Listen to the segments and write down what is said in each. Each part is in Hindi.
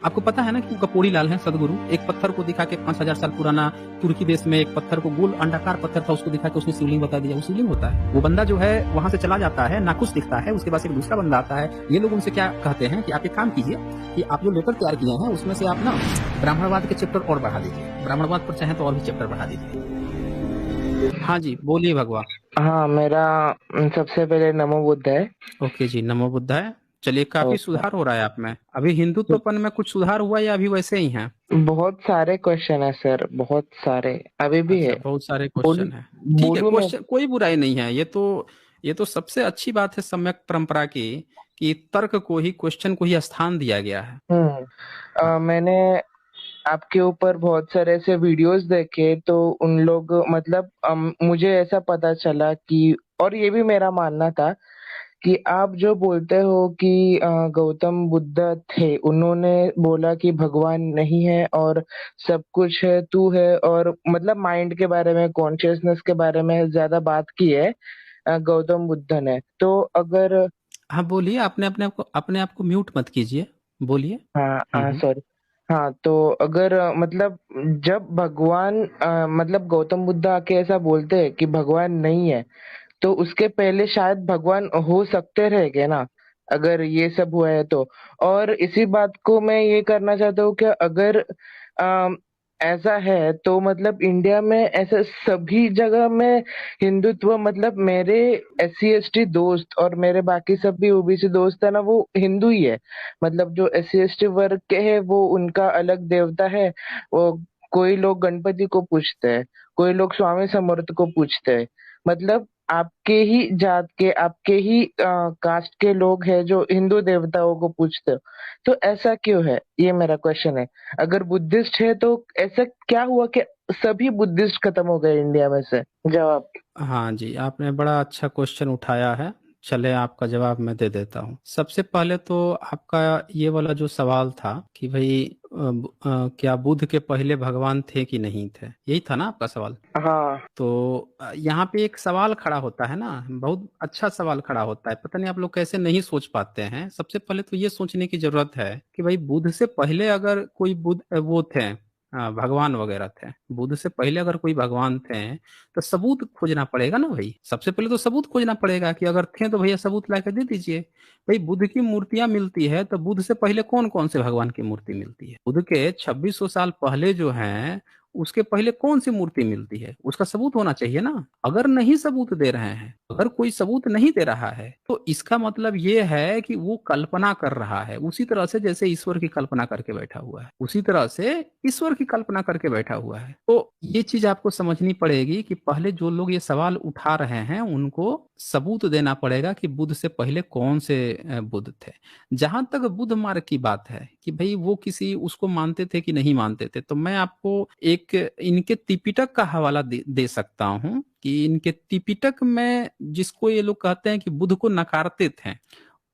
आपको पता है ना कि कपोड़ी लाल है सदगुरु, एक पत्थर को दिखा के 5000 साल पुराना तुर्की देश में एक पत्थर को, गोल अंडाकार पत्थर था, उसको दिखा के उसने शिवलिंग बता दिया, वो शिवलिंग होता है। वो बंदा जो है वहां से चला जाता है, नाखुश दिखता है, उसके बाद एक दूसरा बंदा आता है। ये लोग उनसे क्या कहते हैं कि आप एक काम कीजिए कि आप जो लेटर तैयार किए हैं उसमें से आप ना ब्राह्मणवाद के चैप्टर और बढ़ा दीजिए, ब्राह्मणवाद पर चाहे तो और भी चैप्टर बढ़ा दीजिए। हाँ जी, बोलिए भगवा। हाँ, मेरा सबसे पहले नमो बुद्ध है। ओके जी, नमो बुद्धाय। चलिए, काफी ओके। सुधार हो रहा है आप में। अभी हिंदुत्वपन में कुछ सुधार हुआ या अभी वैसे ही हैं? बहुत सारे क्वेश्चन है सर, बहुत सारे अभी भी अच्छा, है। बहुत सारे बोल क्वेश्चन है। ठीक है, बोलूं मैं? क्वेश्चन कोई बुराई नहीं है। ये तो सबसे अच्छी बात है सम्यक परंपरा की, कि तर्क को ही, क्वेश्चन को ही स्थान दिया गया है। हाँ। मैंने आपके ऊपर बहुत सारे ऐसे वीडियोस देखे तो उन लोग मतलब मुझे ऐसा पता चला कि, और ये भी मेरा मानना था कि आप जो बोलते हो कि गौतम बुद्ध थे, उन्होंने बोला कि भगवान नहीं है और सब कुछ है, तू है, और मतलब माइंड के बारे में, कॉन्शियसनेस के बारे में ज्यादा बात की है गौतम बुद्ध ने। तो अगर हाँ, बोलिए। अपने आप को म्यूट मत कीजिए, बोलिए। हाँ हाँ, हम्म। सॉरी। हाँ, तो अगर मतलब जब भगवान मतलब गौतम बुद्ध आके ऐसा बोलते हैं कि भगवान नहीं है, तो उसके पहले शायद भगवान हो सकते रहेंगे ना, अगर ये सब हुआ है तो। और इसी बात को मैं ये करना चाहता हूँ कि अगर अम, ऐसा है तो मतलब इंडिया में ऐसा सभी जगह में हिंदुत्व, मतलब मेरे SC ST दोस्त और मेरे बाकी सब भी OBC दोस्त है ना, वो हिंदू ही है। मतलब जो SC ST वर्ग के हैं वो उनका अलग देवता है। वो कोई लोग गणपति को पूजते हैं, कोई लोग स्वामी समर्थ को पूजते हैं। मतलब आपके ही जात के, आपके ही कास्ट के लोग हैं जो हिंदू देवताओं को पूजते हो। तो ऐसा क्यों है, ये मेरा क्वेश्चन है। अगर बुद्धिस्ट है तो ऐसा क्या हुआ कि सभी बुद्धिस्ट खत्म हो गए इंडिया में से? जवाब। हाँ जी, आपने बड़ा अच्छा क्वेश्चन उठाया है। चले, आपका जवाब मैं दे देता हूँ। सबसे पहले तो आपका ये वाला जो सवाल था कि भाई क्या बुद्ध के पहले भगवान थे कि नहीं थे, यही था ना आपका सवाल? हाँ। तो यहाँ पे एक सवाल खड़ा होता है ना, बहुत अच्छा सवाल खड़ा होता है। पता नहीं आप लोग कैसे नहीं सोच पाते हैं। सबसे पहले तो ये सोचने की जरूरत है कि भाई बुद्ध से पहले अगर कोई बुद्ध वो थे, भगवान वगैरह थे, बुद्ध से पहले अगर कोई भगवान थे, तो सबूत खोजना पड़ेगा ना भाई। सबसे पहले तो सबूत खोजना पड़ेगा कि अगर थे तो भैया सबूत ला के दे दीजिए। भाई बुद्ध की मूर्तियां मिलती है, तो बुद्ध से पहले कौन कौन से भगवान की मूर्ति मिलती है? बुद्ध के 2600 साल पहले जो है, उसके पहले कौन सी मूर्ति मिलती है, उसका सबूत होना चाहिए ना। अगर नहीं सबूत दे रहे हैं, अगर कोई सबूत नहीं दे रहा है, तो इसका मतलब ये है कि वो कल्पना कर रहा है, उसी तरह से जैसे ईश्वर की कल्पना करके बैठा हुआ है, उसी तरह से ईश्वर की कल्पना करके बैठा हुआ है। तो ये चीज आपको समझनी पड़ेगी कि पहले जो लोग ये सवाल उठा रहे हैं उनको सबूत देना पड़ेगा कि बुद्ध से पहले कौन से बुद्ध थे। जहां तक बुद्ध मार्ग की बात है कि भाई वो किसी उसको मानते थे कि नहीं मानते थे, तो मैं आपको एक इनके त्रिपिटक का हवाला दे सकता हूं कि इनके त्रिपिटक में, जिसको ये लोग कहते हैं कि बुद्ध को नकारते थे,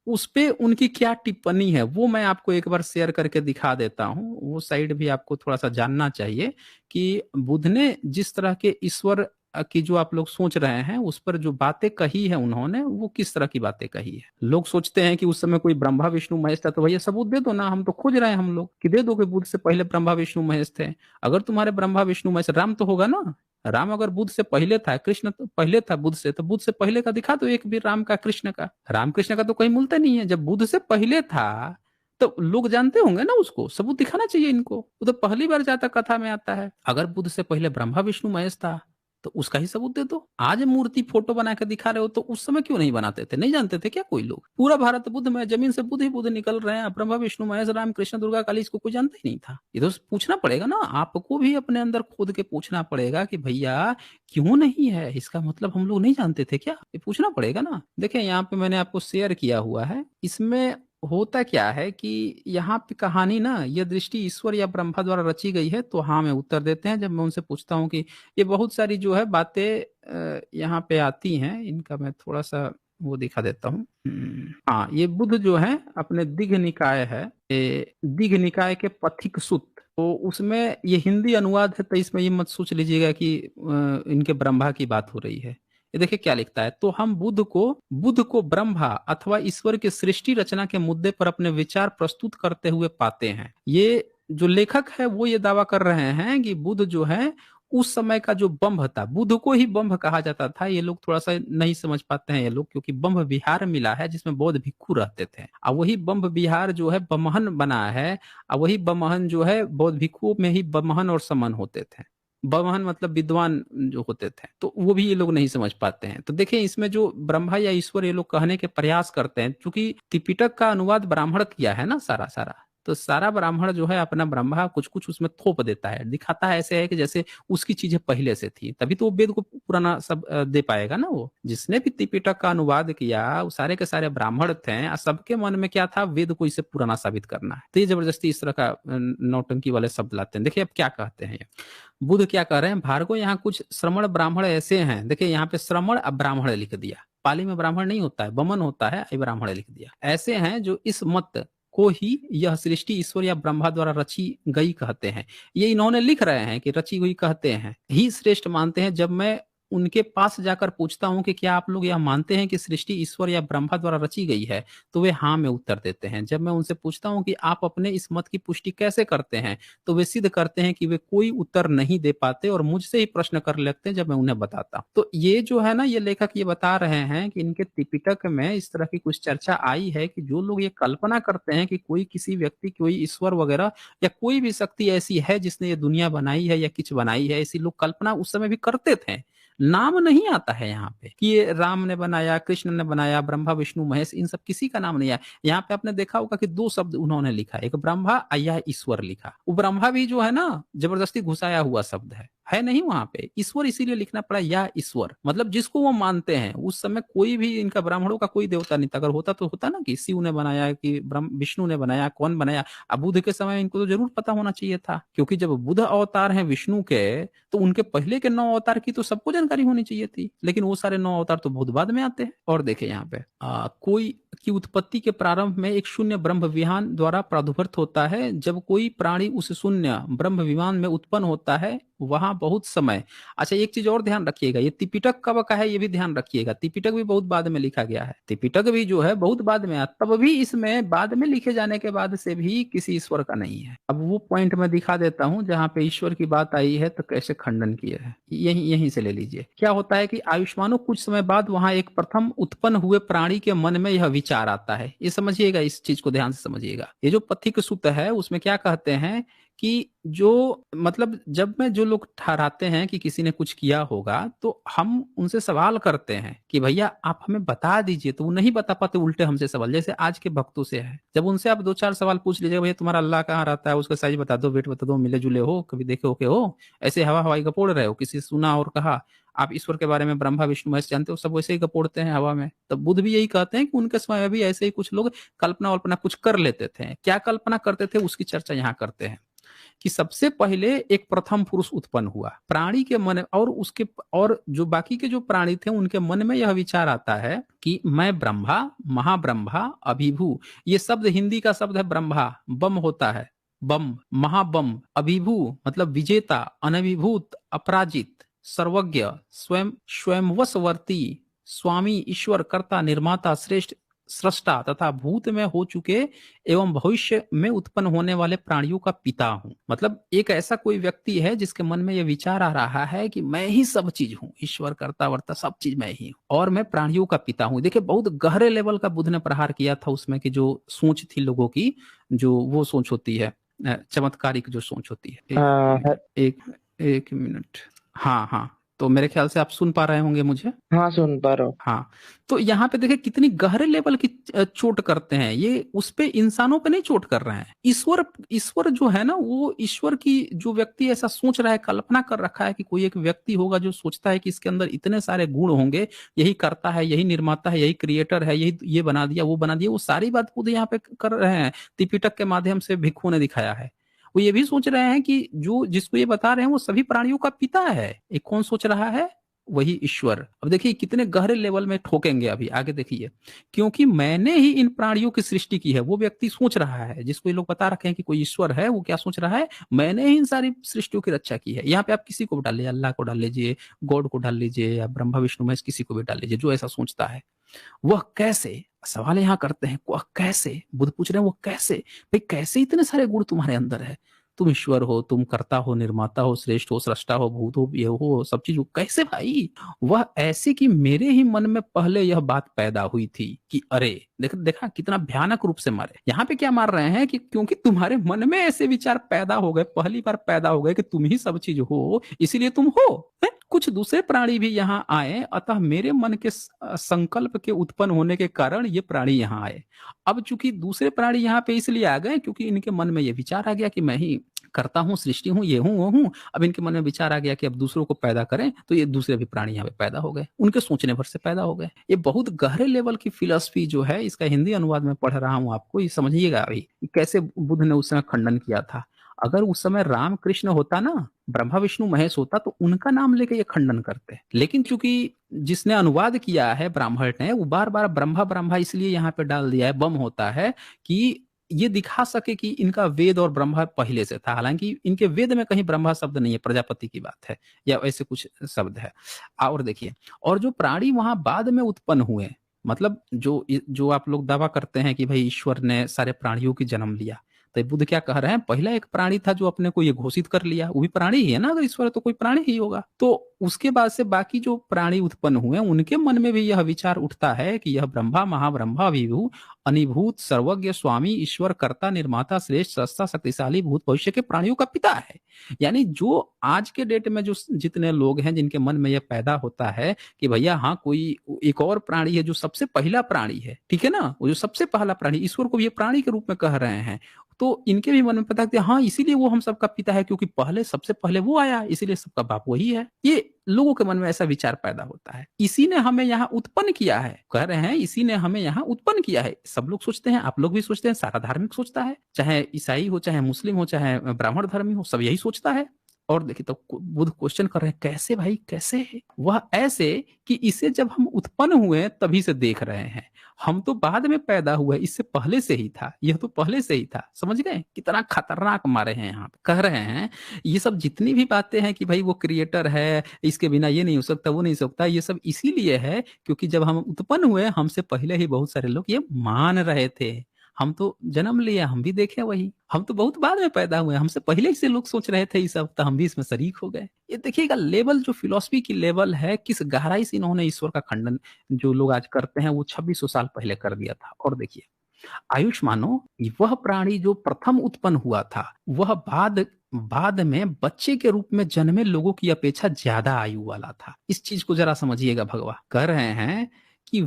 उस पे उनकी क्या टिप्पणी है वो मैं आपको एक बार शेयर करके दिखा देता हूँ। वो साइड भी आपको थोड़ा सा जानना चाहिए कि बुद्ध ने जिस तरह के ईश्वर की जो आप लोग सोच रहे हैं, उस पर जो बातें कही है उन्होंने, वो किस तरह की बातें कही है। लोग सोचते हैं कि उस समय कोई ब्रह्मा विष्णु महेश था, तो भैया सबूत दे दो ना, हम तो खोज रहे हैं हम लोग कि दे दो कि बुद्ध से पहले ब्रह्मा विष्णु महेश थे। अगर तुम्हारे ब्रह्मा विष्णु महेश, राम तो होगा ना। राम अगर बुद्ध से पहले था, कृष्ण तो पहले था बुद्ध से, तो बुद्ध से पहले का दिखा दो एक भी, राम का, कृष्ण का। राम कृष्ण का तो कहीं मिलता नहीं है। जब बुद्ध से पहले था तो लोग जानते होंगे ना, उसको सबूत दिखाना चाहिए इनको। वो तो पहली बार जाता कथा में आता है। अगर बुद्ध से पहले ब्रह्मा विष्णु महेश था, तो उसका ही सबूत दे दो। आज मूर्ति फोटो बना के दिखा रहे हो, तो उस समय क्यों नहीं बनाते थे? नहीं जानते थे क्या कोई लोग? पूरा भारत बुद्ध में, जमीन से बुद्ध ही बुद्ध निकल रहे हैं। ब्रह्मा विष्णु महेश, राम कृष्ण दुर्गा काली, इसको कोई जानता ही नहीं था। ये तो पूछना पड़ेगा ना, आपको भी अपने अंदर खोद के पूछना पड़ेगा कि भैया क्यों नहीं है, इसका मतलब हम लोग नहीं जानते थे क्या? ये पूछना पड़ेगा ना। देखिए, यहाँ पे मैंने आपको शेयर किया हुआ है। इसमें होता क्या है कि यहाँ पे कहानी ना, यह दृष्टि ईश्वर या ब्रह्मा द्वारा रची गई है, तो हाँ में उत्तर देते हैं। जब मैं उनसे पूछता हूँ कि ये बहुत सारी जो है बातें यहाँ पे आती हैं, इनका मैं थोड़ा सा वो दिखा देता हूँ। हाँ, ये बुद्ध जो है अपने दिघ निकाय है, ये दिघ निकाय के पथिक सुत्त, तो उसमें ये हिंदी अनुवाद है, तो इसमें ये मत सोच लीजिएगा कि इनके ब्रह्मा की बात हो रही है। ये देखिए क्या लिखता है, तो हम बुद्ध को ब्रह्मा अथवा ईश्वर के सृष्टि रचना के मुद्दे पर अपने विचार प्रस्तुत करते हुए पाते हैं। ये जो लेखक है वो ये दावा कर रहे हैं कि बुद्ध जो है उस समय का जो बम्भ था, बुद्ध को ही बम्भ कहा जाता था। ये लोग थोड़ा सा नहीं समझ पाते हैं ये लोग, क्योंकि बम्भ विहार मिला है जिसमें बौद्ध भिक्षु रहते थे, और वही बम्भ विहार जो है बमहन बना है, और वही बमहन जो है बौद्ध भिक्षुओं में ही बमहन और समन होते थे। बमहन मतलब विद्वान जो होते थे, तो वो भी ये लोग नहीं समझ पाते हैं। तो देखिए इसमें जो ब्रह्मा या ईश्वर ये लोग कहने के प्रयास करते हैं, क्योंकि त्रिपिटक का अनुवाद ब्राह्मण किया है ना सारा सारा, तो सारा ब्राह्मण जो है अपना ब्रह्मा कुछ कुछ उसमें थोप देता है, दिखाता है ऐसे है कि जैसे उसकी चीजें पहले से थी, तभी तो वो वेद को पुराना सब दे पाएगा ना। वो जिसने भी त्रिपिटक का अनुवाद किया वो सारे के सारे ब्राह्मण थे, और सबके मन में क्या था, वेद को इसे पुराना साबित करना है। तो ये जबरदस्ती इस तरह का नौटंकी वाले शब्द लाते हैं। देखिए अब क्या कहते हैं बुद्ध, क्या कह रहे हैं, भार्गव यहाँ कुछ श्रमण ब्राह्मण ऐसे हैं, देखिए यहाँ पे श्रमण अब ब्राह्मण लिख दिया, पाली में ब्राह्मण नहीं होता है, बमन होता है, ब्राह्मण लिख दिया। ऐसे हैं जो इस मत को ही यह सृष्टि ईश्वर या ब्रह्मा द्वारा रची गई कहते हैं। ये इन्होंने लिख रहे हैं कि रची हुई कहते हैं ही श्रेष्ठ मानते हैं। जब मैं उनके पास जाकर पूछता हूं कि क्या आप लोग यह मानते हैं कि सृष्टि ईश्वर या ब्रह्मा द्वारा रची गई है, तो वे हाँ में उत्तर देते हैं। जब मैं उनसे पूछता हूं कि आप अपने इस मत की पुष्टि कैसे करते हैं, तो वे सिद्ध करते हैं कि वे कोई उत्तर नहीं दे पाते और मुझसे ही प्रश्न कर लेते हैं जब मैं उन्हें बताता हूं। तो ये जो है ना, ये लेखक ये बता रहे हैं कि इनके त्रिपिटक में इस तरह की कुछ चर्चा आई है कि जो लोग ये कल्पना करते हैं कि कोई किसी व्यक्ति, कोई ईश्वर वगैरह या कोई भी शक्ति ऐसी है जिसने ये दुनिया बनाई है या कुछ बनाई है, ऐसी लोग कल्पना उस समय भी करते थे। नाम नहीं आता है यहाँ पे कि ये राम ने बनाया, कृष्ण ने बनाया, ब्रह्मा विष्णु महेश, इन सब किसी का नाम नहीं आया। यहाँ पे आपने देखा होगा कि दो शब्द उन्होंने लिखा, एक ब्रह्मा या ईश्वर लिखा। वो ब्रह्मा भी जो है ना जबरदस्ती घुसाया हुआ शब्द है नहीं वहां पे। ईश्वर इसीलिए लिखना पड़ा, या ईश्वर मतलब जिसको वो मानते हैं। उस समय कोई भी इनका ब्राह्मणों का कोई देवता नहीं था। अगर होता तो होता ना कि शिव ने बनाया, कि विष्णु ने बनाया, कौन बनाया। अब बुद्ध के समय इनको तो जरूर पता होना चाहिए था, क्योंकि जब बुद्ध अवतार हैं विष्णु के, तो उनके पहले के 9 अवतार की तो सबको जानकारी होनी चाहिए थी। लेकिन वो सारे 9 अवतार तो बहुत बाद में आते हैं। और देखे यहाँ पे कोई की उत्पत्ति के प्रारंभ में एक शून्य ब्रह्म विमान द्वारा प्रादुर्भूत होता है। जब कोई प्राणी उस शून्य ब्रह्म विमान में उत्पन्न होता है वहां बहुत समय। अच्छा एक चीज और ध्यान रखिएगा, ये त्रिपिटक कब का है ये भी ध्यान रखिएगा। त्रिपिटक भी बहुत बाद में लिखा गया है, त्रिपिटक भी जो है बहुत बाद में आया, तब भी इसमें बाद में लिखे जाने के बाद से भी किसी ईश्वर का नहीं है। अब वो पॉइंट मैं दिखा देता हूं जहां पे ईश्वर की बात आई है तो कैसे खंडन किए है, यहीं से ले लीजिए। क्या होता है कि आयुष्मानों कुछ समय बाद वहां एक प्रथम उत्पन्न हुए प्राणी के मन में यह विचार आता है। ये समझिएगा, इस चीज को ध्यान से समझिएगा। ये जो पथिक सूत्र है उसमें क्या कहते हैं कि जो मतलब जब में जो लोग ठहराते हैं कि किसी ने कुछ किया होगा, तो हम उनसे सवाल करते हैं कि भैया आप हमें बता दीजिए, तो वो नहीं बता पाते, उल्टे हमसे सवाल। जैसे आज के भक्तों से है, जब उनसे आप 2-4 सवाल पूछ लीजिएगा, भैया तुम्हारा अल्लाह कहाँ रहता है, उसका साइज बता दो, वेट बता दो, मिले जुले हो, कभी देखे हो के हो, ऐसे हवा हवाई गपोड़ रहे हो, किसी से सुना और कहा। आप ईश्वर के बारे में ब्रह्मा विष्णु महेश जानते हो, सब वैसे ही गपोड़ते हैं हवा में। तब बुद्ध भी यही कहते हैं कि उनके समय में भी ऐसे ही कुछ लोग कल्पना वल्पना कुछ कर लेते थे। क्या कल्पना करते थे उसकी चर्चा यहाँ करते हैं कि सबसे पहले एक प्रथम पुरुष उत्पन्न हुआ प्राणी के मन, और उसके और जो बाकी के जो प्राणी थे उनके मन में यह विचार आता है कि मैं ब्रह्मा, महाब्रह्मा, अभिभू। ये शब्द हिंदी का शब्द है ब्रह्मा, बम होता है, बम, महाबम, अभिभू मतलब विजेता, अनभिभूत, अपराजित, सर्वज्ञ, स्वयं स्वयंवशवर्ती, स्वामी, ईश्वर, कर्ता, निर्माता, श्रेष्ठ, सृष्टा तथा भूत में हो चुके एवं भविष्य में उत्पन्न होने वाले प्राणियों का पिता हूं। मतलब एक ऐसा कोई व्यक्ति है जिसके मन में यह विचार आ रहा है कि मैं ही सब चीज हूं, ईश्वर, कर्ता वर्ता सब चीज मैं ही हूं, और मैं प्राणियों का पिता हूं। देखिए बहुत गहरे लेवल का बुद्ध ने प्रहार किया था उसमें, कि जो सोच थी लोगों की, जो वो सोच होती है चमत्कारिक जो सोच होती है। एक मिनट। हाँ हाँ, तो मेरे ख्याल से आप सुन पा रहे होंगे मुझे। हाँ सुन पा रहा हूँ। हाँ, तो यहाँ पे देखिए कितनी गहरे लेवल की चोट करते हैं ये, उस पे इंसानों पे नहीं चोट कर रहे हैं। ईश्वर ईश्वर जो है ना, वो ईश्वर की जो व्यक्ति ऐसा सोच रहा है, कल्पना कर रखा है कि कोई एक व्यक्ति होगा जो सोचता है कि इसके अंदर इतने सारे गुण होंगे, यही करता है, यही निर्माता है, यही क्रिएटर है, यही ये बना दिया वो बना दिया, वो सारी बात खुद यहाँ पे कर रहे हैं। त्रिपिटक के माध्यम से भिक्षुओं ने दिखाया है। वो ये भी सोच रहे हैं कि जो जिसको ये बता रहे हैं वो सभी प्राणियों का पिता है। एक कौन सोच रहा है? वही ईश्वर। अब देखिए कितने गहरे लेवल में ठोकेंगे अभी आगे देखिए। क्योंकि मैंने ही इन प्राणियों की सृष्टि की है, वो व्यक्ति सोच रहा है, जिसको ये लोग बता रखे हैं कि कोई ईश्वर है, वो क्या सोच रहा है, मैंने ही इन सारी सृष्टियों की रक्षा की है। यहाँ पे आप किसी को भी डाल लीजिए, अल्लाह को डाल लीजिए, गॉड को डाल लीजिए, या ब्रह्मा विष्णु महेश, किसी को भी डाल लीजिए जो ऐसा सोचता है। वह कैसे, सवाल यहाँ करते हैं, वह कैसे, बुद्ध पूछ रहे हैं वो कैसे, भाई कैसे इतने सारे गुण तुम्हारे अंदर है, तुम ईश्वर हो, तुम कर्ता हो, निर्माता हो, श्रेष्ठ हो, सृष्टा हो, भूत हो, ये हो, सब चीज हो, कैसे भाई। वह ऐसे कि मेरे ही मन में पहले यह बात पैदा हुई थी कि अरे, देखा कितना भयानक रूप से मारे। यहाँ पे क्या मार रहे हैं कि क्योंकि तुम्हारे मन में ऐसे विचार पैदा हो गए, पहली बार पैदा हो गए कि तुम ही सब चीज हो, इसीलिए तुम हो। कुछ दूसरे प्राणी भी यहाँ आए, अतः मेरे मन के संकल्प के उत्पन्न होने के कारण ये प्राणी यहाँ आए। अब चूंकि दूसरे प्राणी यहाँ पे इसलिए आ गए क्योंकि इनके मन में ये विचार आ गया कि मैं ही करता हूँ, सृष्टि हूँ, ये हूँ, वो हूँ। अब इनके मन में विचार आ गया कि अब दूसरों को पैदा करें, तो ये दूसरे भी प्राणी यहाँ पे पैदा हो गए, उनके सोचने भर से पैदा हो गए। ये बहुत गहरे लेवल की फिलॉसफी जो है, इसका हिंदी अनुवाद में पढ़ रहा हूँ आपको, ये समझिएगा अभी कैसे बुद्ध ने उस समय खंडन किया था। अगर उस समय राम कृष्ण होता ना, ब्रह्मा विष्णु महेश होता, तो उनका नाम लेके ये खंडन करते। लेकिन चूंकि जिसने अनुवाद किया है ब्राह्मण ने, वो बार बार ब्रह्मा ब्रह्मा इसलिए यहाँ पे डाल दिया है, बम होता है कि ये दिखा सके कि इनका वेद और ब्रह्मा पहले से था। हालांकि इनके वेद में कहीं ब्रह्मा शब्द नहीं है, प्रजापति की बात है या ऐसे कुछ शब्द है। और देखिए, और जो प्राणी वहां बाद में उत्पन्न हुए, मतलब जो जो आप लोग दावा करते हैं कि भाई ईश्वर ने सारे प्राणियों की जन्म लिया, तो बुद्ध क्या कह रहे हैं, पहला एक प्राणी था जो अपने को ये घोषित कर लिया, वो भी प्राणी ही है ना, अगर ईश्वर है तो कोई प्राणी ही होगा। तो उसके बाद से बाकी जो प्राणी उत्पन्न हुए, उनके मन में भी यह विचार उठता है कि यह ब्रह्मा महाब्रह्मा विभु अनिभूत सर्वज्ञ स्वामी ईश्वर कर्ता निर्माता श्रेष्ठ सस्ता शक्तिशाली भूत भविष्य के प्राणियों का पिता है। यानी जो आज के डेट में जो जितने लोग हैं जिनके मन में यह पैदा होता है कि भैया हाँ कोई एक और प्राणी है जो सबसे पहला प्राणी है, ठीक है ना, वो जो सबसे पहला प्राणी, ईश्वर को भी ये प्राणी के रूप में कह रहे हैं, तो इनके भी मन में पता है हाँ इसीलिए वो हम सबका पिता है, क्योंकि पहले सबसे पहले वो आया, इसीलिए सबका बाप वही है। ये लोगों के मन में ऐसा विचार पैदा होता है, इसी ने हमें यहाँ उत्पन्न किया है, कह रहे हैं इसी ने हमें यहाँ उत्पन्न किया है। सब लोग सोचते हैं, आप लोग भी सोचते हैं, सारा धार्मिक सोचता है, चाहे ईसाई हो, चाहे मुस्लिम हो, चाहे ब्राह्मण धर्मी हो, सब यही सोचता है। और देखिए तो बुद्ध क्वेश्चन कर रहे हैं, कैसे भाई कैसे। वह ऐसे कि इसे जब हम उत्पन्न हुए तभी से देख रहे हैं, हम तो बाद में पैदा हुए, इससे पहले से ही था, यह तो पहले से ही था। समझ गए कितना खतरनाक मारे हैं यहाँ पे। कह रहे हैं ये सब जितनी भी बातें हैं कि भाई वो क्रिएटर है, इसके बिना ये नहीं हो सकता, वो नहीं हो सकता, ये सब इसीलिए है क्योंकि जब हम उत्पन्न हुए हमसे पहले ही बहुत सारे लोग ये मान रहे थे। हम तो जन्म लिया, हम भी देखे वही, हम तो बहुत बाद में पैदा हुए, हमसे पहले ही से लोग सोच रहे थे ये सब, तो हम भी इसमें शरीक हो गए। ये देखिएगा लेवल, जो फिलॉसफी की लेवल है, किस गहराई से इन्होंने ईश्वर का खंडन जो लोग आज करते हैं वो 2600 साल पहले कर दिया था। और देखिए आयुष मानो, वह प्राणी जो प्रथम उत्पन्न हुआ था वह बाद में बच्चे के रूप में जन्मे लोगों की अपेक्षा ज्यादा आयु वाला था। इस चीज को जरा समझिएगा। भगवान कह रहे हैं कि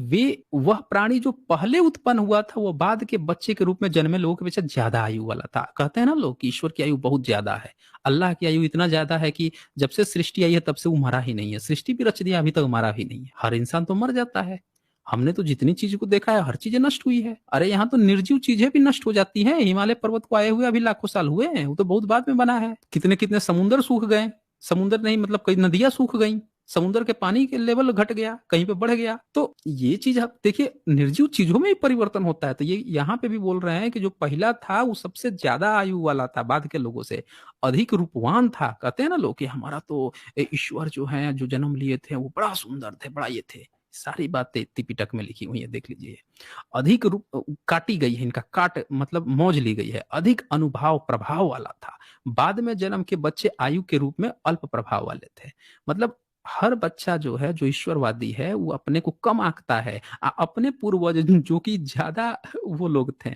वह प्राणी जो पहले उत्पन्न हुआ था वो बाद के बच्चे के रूप में जन्मे लोगों के अपेक्षा ज्यादा आयु वाला था। कहते हैं ना लोग कि ईश्वर की आयु बहुत ज्यादा है, अल्लाह की आयु इतना ज्यादा है कि जब से सृष्टि आई है तब से वो मरा ही नहीं है, सृष्टि भी रच दिया अभी तक मरा भी नहीं है। हर इंसान तो मर जाता है, हमने तो जितनी चीज को देखा है हर चीजें नष्ट हुई है। अरे यहाँ तो निर्जीव चीजें भी नष्ट हो जाती हैं, हिमालय पर्वत को आए हुए अभी लाखों साल हुए हैं, वो तो बहुत बाद में बना है। कितने कितने समुद्र सूख गए, समुद्र नहीं मतलब कई नदियां सूख गई, समुद्र के पानी के लेवल घट गया, कहीं पे बढ़ गया। तो ये चीज आप देखिए, निर्जीव चीजों में भी परिवर्तन होता है। तो ये यहाँ पे भी बोल रहे हैं कि जो पहला था वो सबसे ज्यादा आयु वाला था, बाद के लोगों से अधिक रूपवान था। कहते हैं ना लोग कि हमारा तो ईश्वर जो है जो जन्म लिए थे वो बड़ा सुंदर थे, बड़ा ये थे। सारी बातें त्रिपिटक में लिखी हुई है, देख लीजिए। अधिक रूप काटी गई है, इनका काट मतलब मौज ली गई है, अधिक अनुभाव प्रभाव वाला था। बाद में जन्म के बच्चे आयु के रूप में अल्प प्रभाव वाले थे। मतलब हर बच्चा जो है जो ईश्वरवादी है वो अपने को कम आंकता है, अपने पूर्वज जो कि ज्यादा वो लोग थे,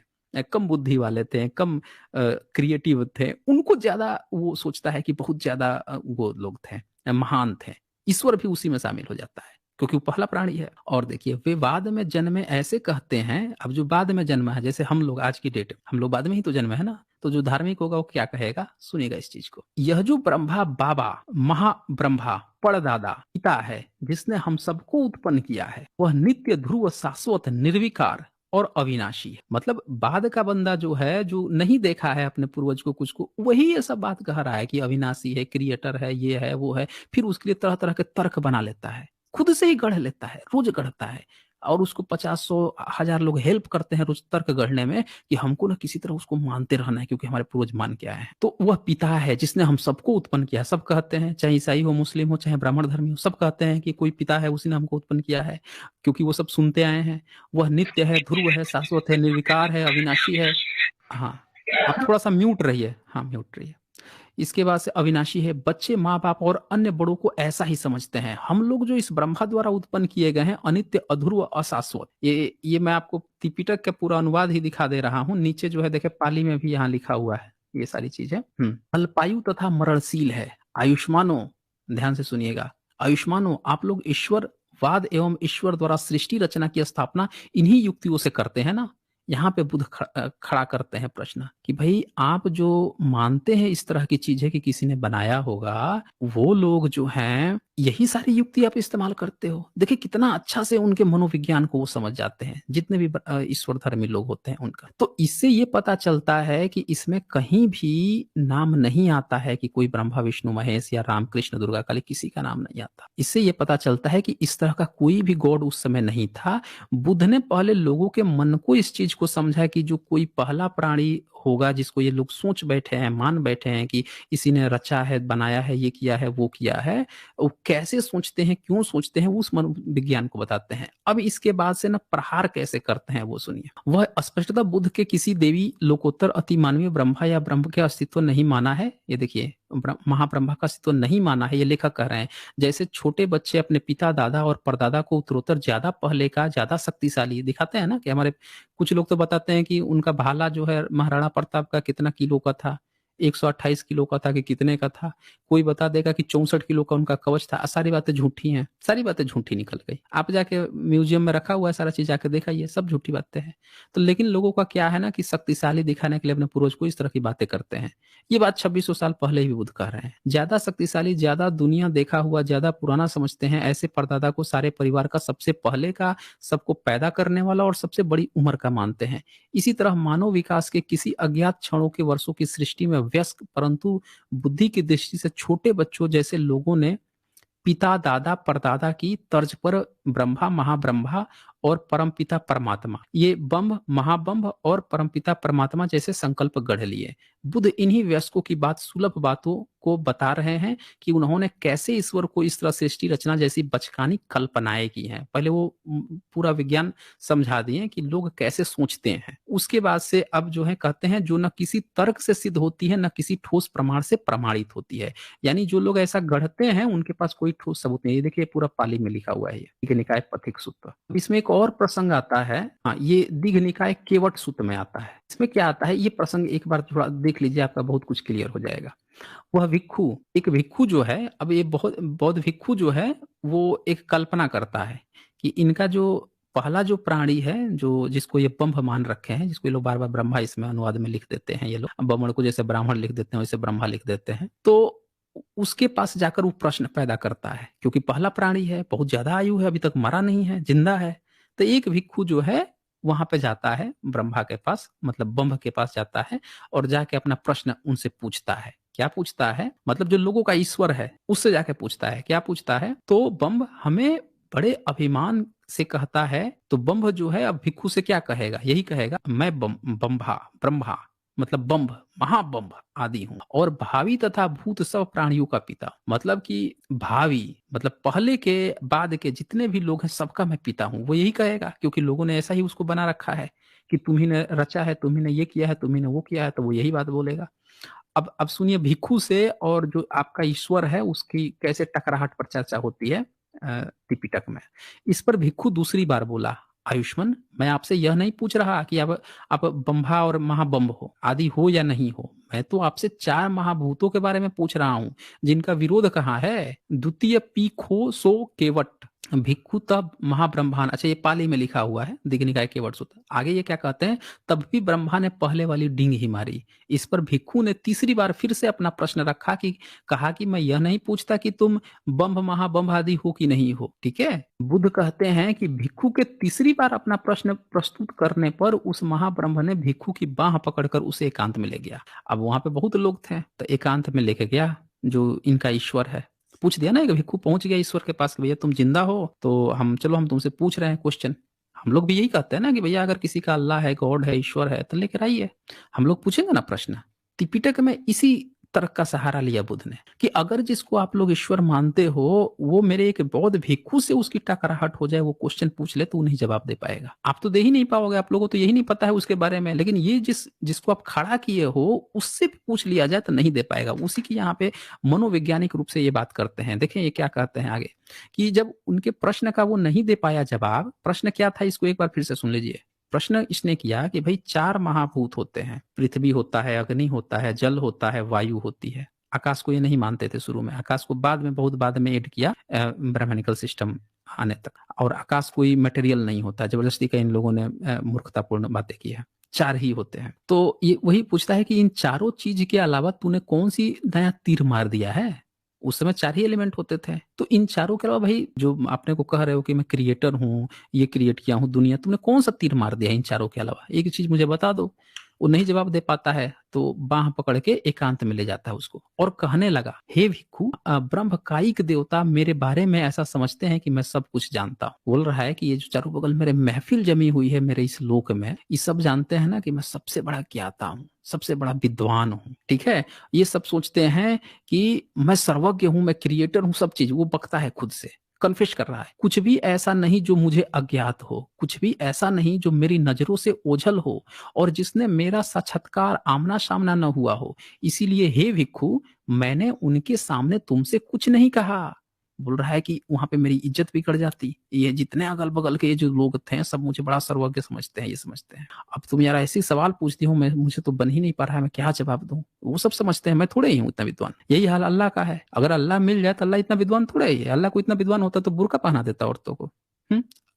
कम बुद्धि वाले थे, कम क्रिएटिव थे, उनको ज्यादा वो सोचता है कि बहुत ज्यादा वो लोग थे, महान थे। ईश्वर भी उसी में शामिल हो जाता है क्योंकि वो पहला प्राणी है। और देखिए वे बाद में जन्मे ऐसे कहते हैं, अब जो बाद में जन्मा है, जैसे हम लोग आज की डेट हम लोग बाद में ही तो जन्मे है ना, तो जो धार्मिक होगा वो क्या कहेगा, सुनिएगा इस चीज को। यह जो ब्रह्मा बाबा महाब्रह्मा परदादा पिता है जिसने हम सबको उत्पन्न किया है, वह नित्य ध्रुव शाश्वत निर्विकार और अविनाशी है। मतलब बाद का बंदा जो है, जो नहीं देखा है अपने पूर्वज को कुछ को, वही ये सब बात कह रहा है कि अविनाशी है, क्रिएटर है, ये है वो है। फिर उसके लिए तरह तरह के तर्क बना लेता है, खुद से ही गढ़ लेता है, रोज गढ़ता है। और उसको 50 100 1000 लोग हेल्प करते हैं रोज तर्क गढ़ने में, कि हमको ना किसी तरह उसको मानते रहना है, क्योंकि हमारे पूर्वज मान के आए हैं। तो वह पिता है जिसने हम सबको उत्पन्न किया। सब कहते हैं, चाहे ईसाई हो, मुस्लिम हो, चाहे ब्राह्मण धर्मी हो, सब कहते हैं कि कोई पिता है, उसी ने हमको उत्पन्न किया है, क्योंकि वो सब सुनते आए हैं। वह नित्य है, ध्रुव है, शाश्वत है, निर्विकार है, अविनाशी है। हाँ, आप थोड़ा सा म्यूट रहिए। हाँ, म्यूट रहिए। इसके बाद से अविनाशी है। बच्चे माँ बाप और अन्य बड़ों को ऐसा ही समझते हैं। हम लोग जो इस ब्रह्मा द्वारा उत्पन्न किए गए हैं, अनित्य, अध्रुव, अशाश्वत। ये मैं आपको त्रिपिटक का पूरा अनुवाद ही दिखा दे रहा हूँ। नीचे जो है देखे, पाली में भी यहाँ लिखा हुआ है ये सारी चीजें। अल्पायु तथा मरणशील है। आयुष्मानो, ध्यान से सुनिएगा, आयुष्मानो, आप लोग ईश्वर वाद एवं ईश्वर द्वारा सृष्टि रचना की स्थापना इन्हीं युक्तियों से करते हैं ना। यहाँ पे बुद्ध खड़ा करते हैं प्रश्न कि भाई, आप जो मानते हैं इस तरह की चीजें कि किसी ने बनाया होगा, वो लोग जो हैं यही सारी युक्ति आप इस्तेमाल करते हो। देखिए कितना अच्छा से उनके मनोविज्ञान को वो समझ जाते हैं, जितने भी ईश्वर धर्मी लोग होते हैं उनका। तो इससे ये पता चलता है कि इसमें कहीं भी नाम नहीं आता है कि कोई ब्रह्मा विष्णु महेश या राम कृष्ण दुर्गा काली, किसी का नाम नहीं आता। इससे ये पता चलता है कि इस तरह का कोई भी गॉड उस समय नहीं था। बुद्ध ने पहले लोगों के मन को इस चीज को समझा कि जो कोई पहला प्राणी होगा, जिसको ये लोग सोच बैठे हैं, मान बैठे हैं कि इसी ने रचा है, बनाया है, ये किया है, वो किया है, वो कैसे सोचते हैं, क्यों सोचते हैं, उस मनोविज्ञान को बताते हैं। अब इसके बाद से ना प्रहार कैसे करते हैं वो सुनिए। वह स्पष्टतः बुद्ध के किसी देवी, लोकोत्तर, अति मानवीय ब्रह्मा या ब्रह्म के अस्तित्व नहीं माना है। ये देखिए, महाब्रह्मा का अस्तित्व नहीं माना है, ये लेखक कह रहे हैं। जैसे छोटे बच्चे अपने पिता, दादा और परदादा को उत्तरोत्तर ज्यादा पहले का, ज्यादा शक्तिशाली दिखाते हैं ना, कि हमारे कुछ लोग तो बताते हैं कि उनका भाला जो है महाराणा प्रताप का कितना किलो का था, 128 किलो का था कि कितने का था। कोई बता देगा कि 64 किलो का उनका कवच था। सारी बातें झूठी हैं, सारी बातें झूठी निकल गई। आप जाके म्यूजियम में रखा हुआ है सारा चीज, जाके देखा, सब झूठी बातें हैं। तो लेकिन लोगों का क्या है ना, कि शक्तिशाली दिखाने के लिए अपने पूर्वज को इस तरह की बातें करते हैं। ये बात 2600 साल पहले ही बुद्ध कह रहे हैं। ज्यादा शक्तिशाली, ज्यादा दुनिया देखा हुआ, ज्यादा पुराना समझते हैं ऐसे परदादा को सारे परिवार का सबसे पहले का, सबको पैदा करने वाला और सबसे बड़ी उम्र का मानते हैं। इसी तरह मानव विकास के किसी अज्ञात क्षणों के वर्षों की सृष्टि में व्यस्क परंतु बुद्धि की दृष्टि से छोटे बच्चों जैसे लोगों ने पिता, दादा, परदादा की तर्ज पर ब्रह्मा, महाब्रह्मा और परमपिता परमात्मा, ये बम्ब, महाबम्ब और परमपिता परमात्मा जैसे संकल्प गढ़ लिए। बुद्ध इन्हीं वयस्कों की बात, सुलभ बातों को बता रहे हैं कि उन्होंने कैसे ईश्वर को इस तरह सृष्टि रचना जैसी बचकानी कल्पनाएं की हैं। पहले वो पूरा विज्ञान समझा दिए कि लोग कैसे सोचते हैं। उसके बाद से अब जो है कहते हैं, जो न किसी तर्क से सिद्ध होती है, न किसी ठोस प्रमाण से प्रमाणित होती है। यानी जो लोग ऐसा गढ़ते हैं उनके पास कोई ठोस सबूत नहीं। ये देखिए पूरा पाली में लिखा हुआ है, ये निकाय पथिक सूत्र। इसमें एक और प्रसंग आता है, हाँ, ये दीघ निकाय केवट सूत्र में आता है। इसमें क्या आता है, ये प्रसंग एक बार थोड़ा देख लीजिए, आपका बहुत कुछ क्लियर हो जाएगा। वह भिक्खु, एक भिक्खु जो है, अब ये बहुत बौद्ध भिक्खु जो है, वो एक कल्पना करता है कि इनका जो पहला जो प्राणी है, जो जिसको ये ब्रह्म मान रखे हैं, जिसको ये लोग बार बार ब्रह्मा इसमें अनुवाद में लिख देते हैं, ये लोग ब्राह्मण को जैसे ब्राह्मण लिख देते हैं वैसे ब्रह्मा लिख देते हैं। तो उसके पास जाकर वो प्रश्न पैदा करता है, क्योंकि पहला प्राणी है, बहुत ज्यादा आयु है, अभी तक मरा नहीं है, जिंदा है। तो एक भिक्खु जो है वहां पे जाता है ब्रह्मा के पास, मतलब ब्रह्म के पास जाता है, और जाके अपना प्रश्न उनसे पूछता है। क्या पूछता है, मतलब जो लोगों का ईश्वर है उससे जाके पूछता है। क्या पूछता है, तो ब्रह्म हमें बड़े अभिमान से कहता है, तो ब्रह्म जो है अब भिक्खु से क्या कहेगा, यही कहेगा, मैं ब्रह्मा ब्रह्मा मतलब बम्भ, महाबम्भ आदि हूं, और भावी तथा भूत सब प्राणियों का पिता। मतलब कि भावी मतलब पहले के बाद के जितने भी लोग हैं सबका मैं पिता हूं, वो यही कहेगा, क्योंकि लोगों ने ऐसा ही उसको बना रखा है कि तुम्ही ने रचा है, तुम्ही ने ये किया है, तुम्ही ने वो किया है, तो वो यही बात बोलेगा। अब सुनिए भिक्खु से और जो आपका ईश्वर है उसकी कैसे टकराहट पर चर्चा होती है त्रिपिटक में। इस पर भिक्खु दूसरी बार बोला, आयुष्मान, मैं आपसे यह नहीं पूछ रहा कि अब आप बंभा और महाबंभ हो, आदि हो या नहीं हो। मैं तो आपसे 4 महाभूतों के बारे में पूछ रहा हूं, जिनका विरोध कहाँ है। द्वितीय पीखो सो केवट, भिक्खु तब महाब्रह्मान, अच्छा ये पाली में लिखा हुआ है, दीघ निकाय के वर्ड सूत्र। आगे ये क्या कहते हैं, तब भी ब्रह्मा ने पहले वाली डींग ही मारी। इस पर भिक्खु ने तीसरी बार फिर से अपना प्रश्न रखा कि कहा कि मैं यह नहीं पूछता कि तुम बम्भ महाबम्भ आदि हो कि नहीं हो। ठीक है, बुद्ध कहते हैं कि भिक्खु के तीसरी बार अपना प्रश्न प्रस्तुत करने पर उस महाब्रह्म ने भिक्खु की बाह पकड़कर उसे एकांत में ले गया। अब वहां पे बहुत लोग थे तो एकांत में लेके गया जो इनका ईश्वर है। पूछ दिया ना, कि भिक्खु पहुंच गया ईश्वर के पास कि भैया तुम जिंदा हो तो हम, चलो हम तुमसे पूछ रहे हैं क्वेश्चन। हम लोग भी यही कहते हैं ना कि भैया अगर किसी का अल्लाह है, गॉड है, ईश्वर है तो लेकर आइए, हम लोग पूछेंगे ना प्रश्न। त्रिपिटक में इसी तर्क का सहारा लिया बुद्ध ने कि अगर जिसको आप लोग ईश्वर मानते हो वो मेरे एक बौद्ध भिक्खु से उसकी टकराहट हो जाए, वो क्वेश्चन पूछ ले तो नहीं जवाब दे पाएगा। आप तो दे ही नहीं पाओगे, आप लोगों को तो यही नहीं पता है उसके बारे में। लेकिन ये जिसको आप खड़ा किए हो उससे भी पूछ लिया जाए तो नहीं दे पाएगा। उसी की यहाँ पे मनोवैज्ञानिक रूप से ये बात करते हैं। देखें ये क्या कहते हैं आगे, कि जब उनके प्रश्न का वो नहीं दे पाया जवाब, प्रश्न क्या था इसको एक बार फिर से सुन लीजिए। प्रश्न इसने किया कि भाई 4 महाभूत होते हैं, पृथ्वी होता है, अग्नि होता है, जल होता है, वायु होती है। आकाश को ये नहीं मानते थे शुरू में, आकाश को बाद में, बहुत बाद में ऐड किया ब्राह्मणिकल सिस्टम आने तक। और आकाश कोई मटेरियल नहीं होता, जबरदस्ती का इन लोगों ने मूर्खतापूर्ण बातें की है। 4 ही होते हैं। तो ये वही पूछता है कि इन चारों चीज के अलावा तूने कौन सी नया तीर मार दिया है। उस समय 4 ही एलिमेंट होते थे। तो इन चारों के अलावा भाई जो आपने को कह रहे हो कि मैं क्रिएटर हूँ, ये क्रिएट किया हूँ दुनिया, तुमने कौन सा तीर मार दिया इन चारों के अलावा, एक चीज मुझे बता दो। वो नहीं जवाब दे पाता है तो बाह पकड़ के एकांत में ले जाता है उसको और कहने लगा, हे भिक्खु, ब्रह्म कायिक देवता मेरे बारे में ऐसा समझते हैं कि मैं सब कुछ जानता हूँ। बोल रहा है कि ये जो चारों बगल मेरे महफिल जमी हुई है मेरे इस लोक में, ये सब जानते हैं ना कि मैं सबसे बड़ा ज्ञाता हूँ, सबसे बड़ा विद्वान हूँ। ठीक है, ये सब सोचते हैं कि मैं सर्वज्ञ हूँ, मैं क्रिएटर हूँ, सब चीज वो बकता है खुद से, कन्फेस कर रहा है। कुछ भी ऐसा नहीं जो मुझे अज्ञात हो, कुछ भी ऐसा नहीं जो मेरी नजरों से ओझल हो और जिसने मेरा साक्षात्कार आमना सामना न हुआ हो। इसीलिए हे भिक्खु, मैंने उनके सामने तुमसे कुछ नहीं कहा। बोल रहा है कि वहां पे मेरी इज्जत बिगड़ जाती, ये जितने अगल बगल के ये जो लोग थे सब मुझे बड़ा सर्वज्ञ समझते हैं, ये समझते हैं। अब तुम यार ऐसी सवाल पूछती हो, मैं मुझे तो बन ही नहीं पा रहा है, मैं क्या जवाब दूं। वो सब समझते हैं मैं थोड़े ही हूँ इतना विद्वान। यही हाल अल्लाह का है। अगर अल्लाह मिल जाए तो अल्लाह इतना विद्वान थोड़े ही है। अल्लाह को इतना विद्वान होता तो बुर्का पहना देता औरतों को।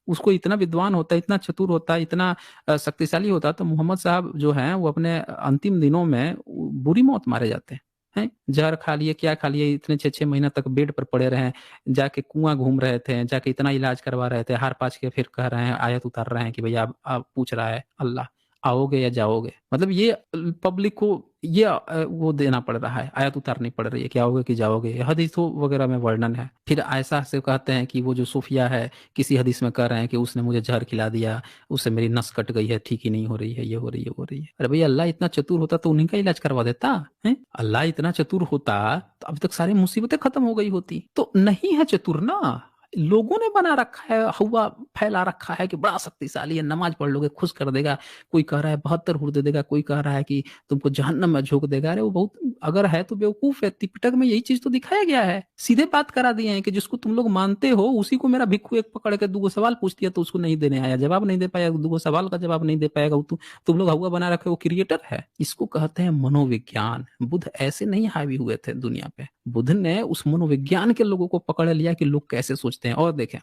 उसको इतना विद्वान होता, इतना चतुर होता, इतना शक्तिशाली होता तो मोहम्मद साहब जो हैं वो अपने अंतिम दिनों में बुरी मौत मारे जाते हैं। जहर खा लिए, क्या खा लिए, इतने 6-6 महीना तक बेड पर पड़े रहे, जाके कुआं घूम रहे थे, जाके इतना इलाज करवा रहे थे, हार पाच के फिर कह रहे हैं, आयत उतार रहे हैं कि भैया आप पूछ रहा है अल्लाह आओगे या जाओगे। मतलब ये पब्लिक को ये वो देना पड़ रहा है, आयत उतारनी पड़ रही है कि आओगे कि जाओगे, हदीसों वगैरह में वर्णन है। फिर ऐसा से कहते हैं कि वो जो सूफिया है किसी हदीस में कह रहे हैं कि उसने मुझे जहर खिला दिया, उससे मेरी नस कट गई है, ठीक ही नहीं हो रही है, ये हो रही है, वो हो रही है। अरे भैया अल्लाह इतना चतुर होता तो उन्हीं का इलाज करवा देता है। अल्लाह इतना चतुर होता तो अब तक सारी मुसीबतें खत्म हो गई होती। तो नहीं है चतुर ना, लोगों ने बना रखा है, हवा फैला रखा है कि बड़ा शक्तिशाली है, नमाज पढ़ लोगे खुश कर देगा। कोई कह रहा है 72 हुर दे देगा, कोई कह रहा है कि तुमको जहन्नम में झोंक देगा। अरे वो बहुत, अगर है तो बेवकूफ है। त्रिपिटक में यही चीज तो दिखाया गया है, सीधे बात करा दिए हैं कि जिसको तुम लोग मानते हो उसी को मेरा भिक्खु एक पकड़ के 2 सवाल पूछ दिया तो उसको नहीं देने आया, जवाब नहीं दे पाया, 2 सवाल का जवाब नहीं दे पाएगा। तुम लोग हवा बना रखे, वो क्रिएटर है। इसको कहते हैं मनोविज्ञान। बुद्ध ऐसे नहीं हावी हुए थे दुनिया पे, बुद्ध ने उस मनोविज्ञान के लोगों को पकड़ लिया कि लोग कैसे सोचते हैं। और देखें,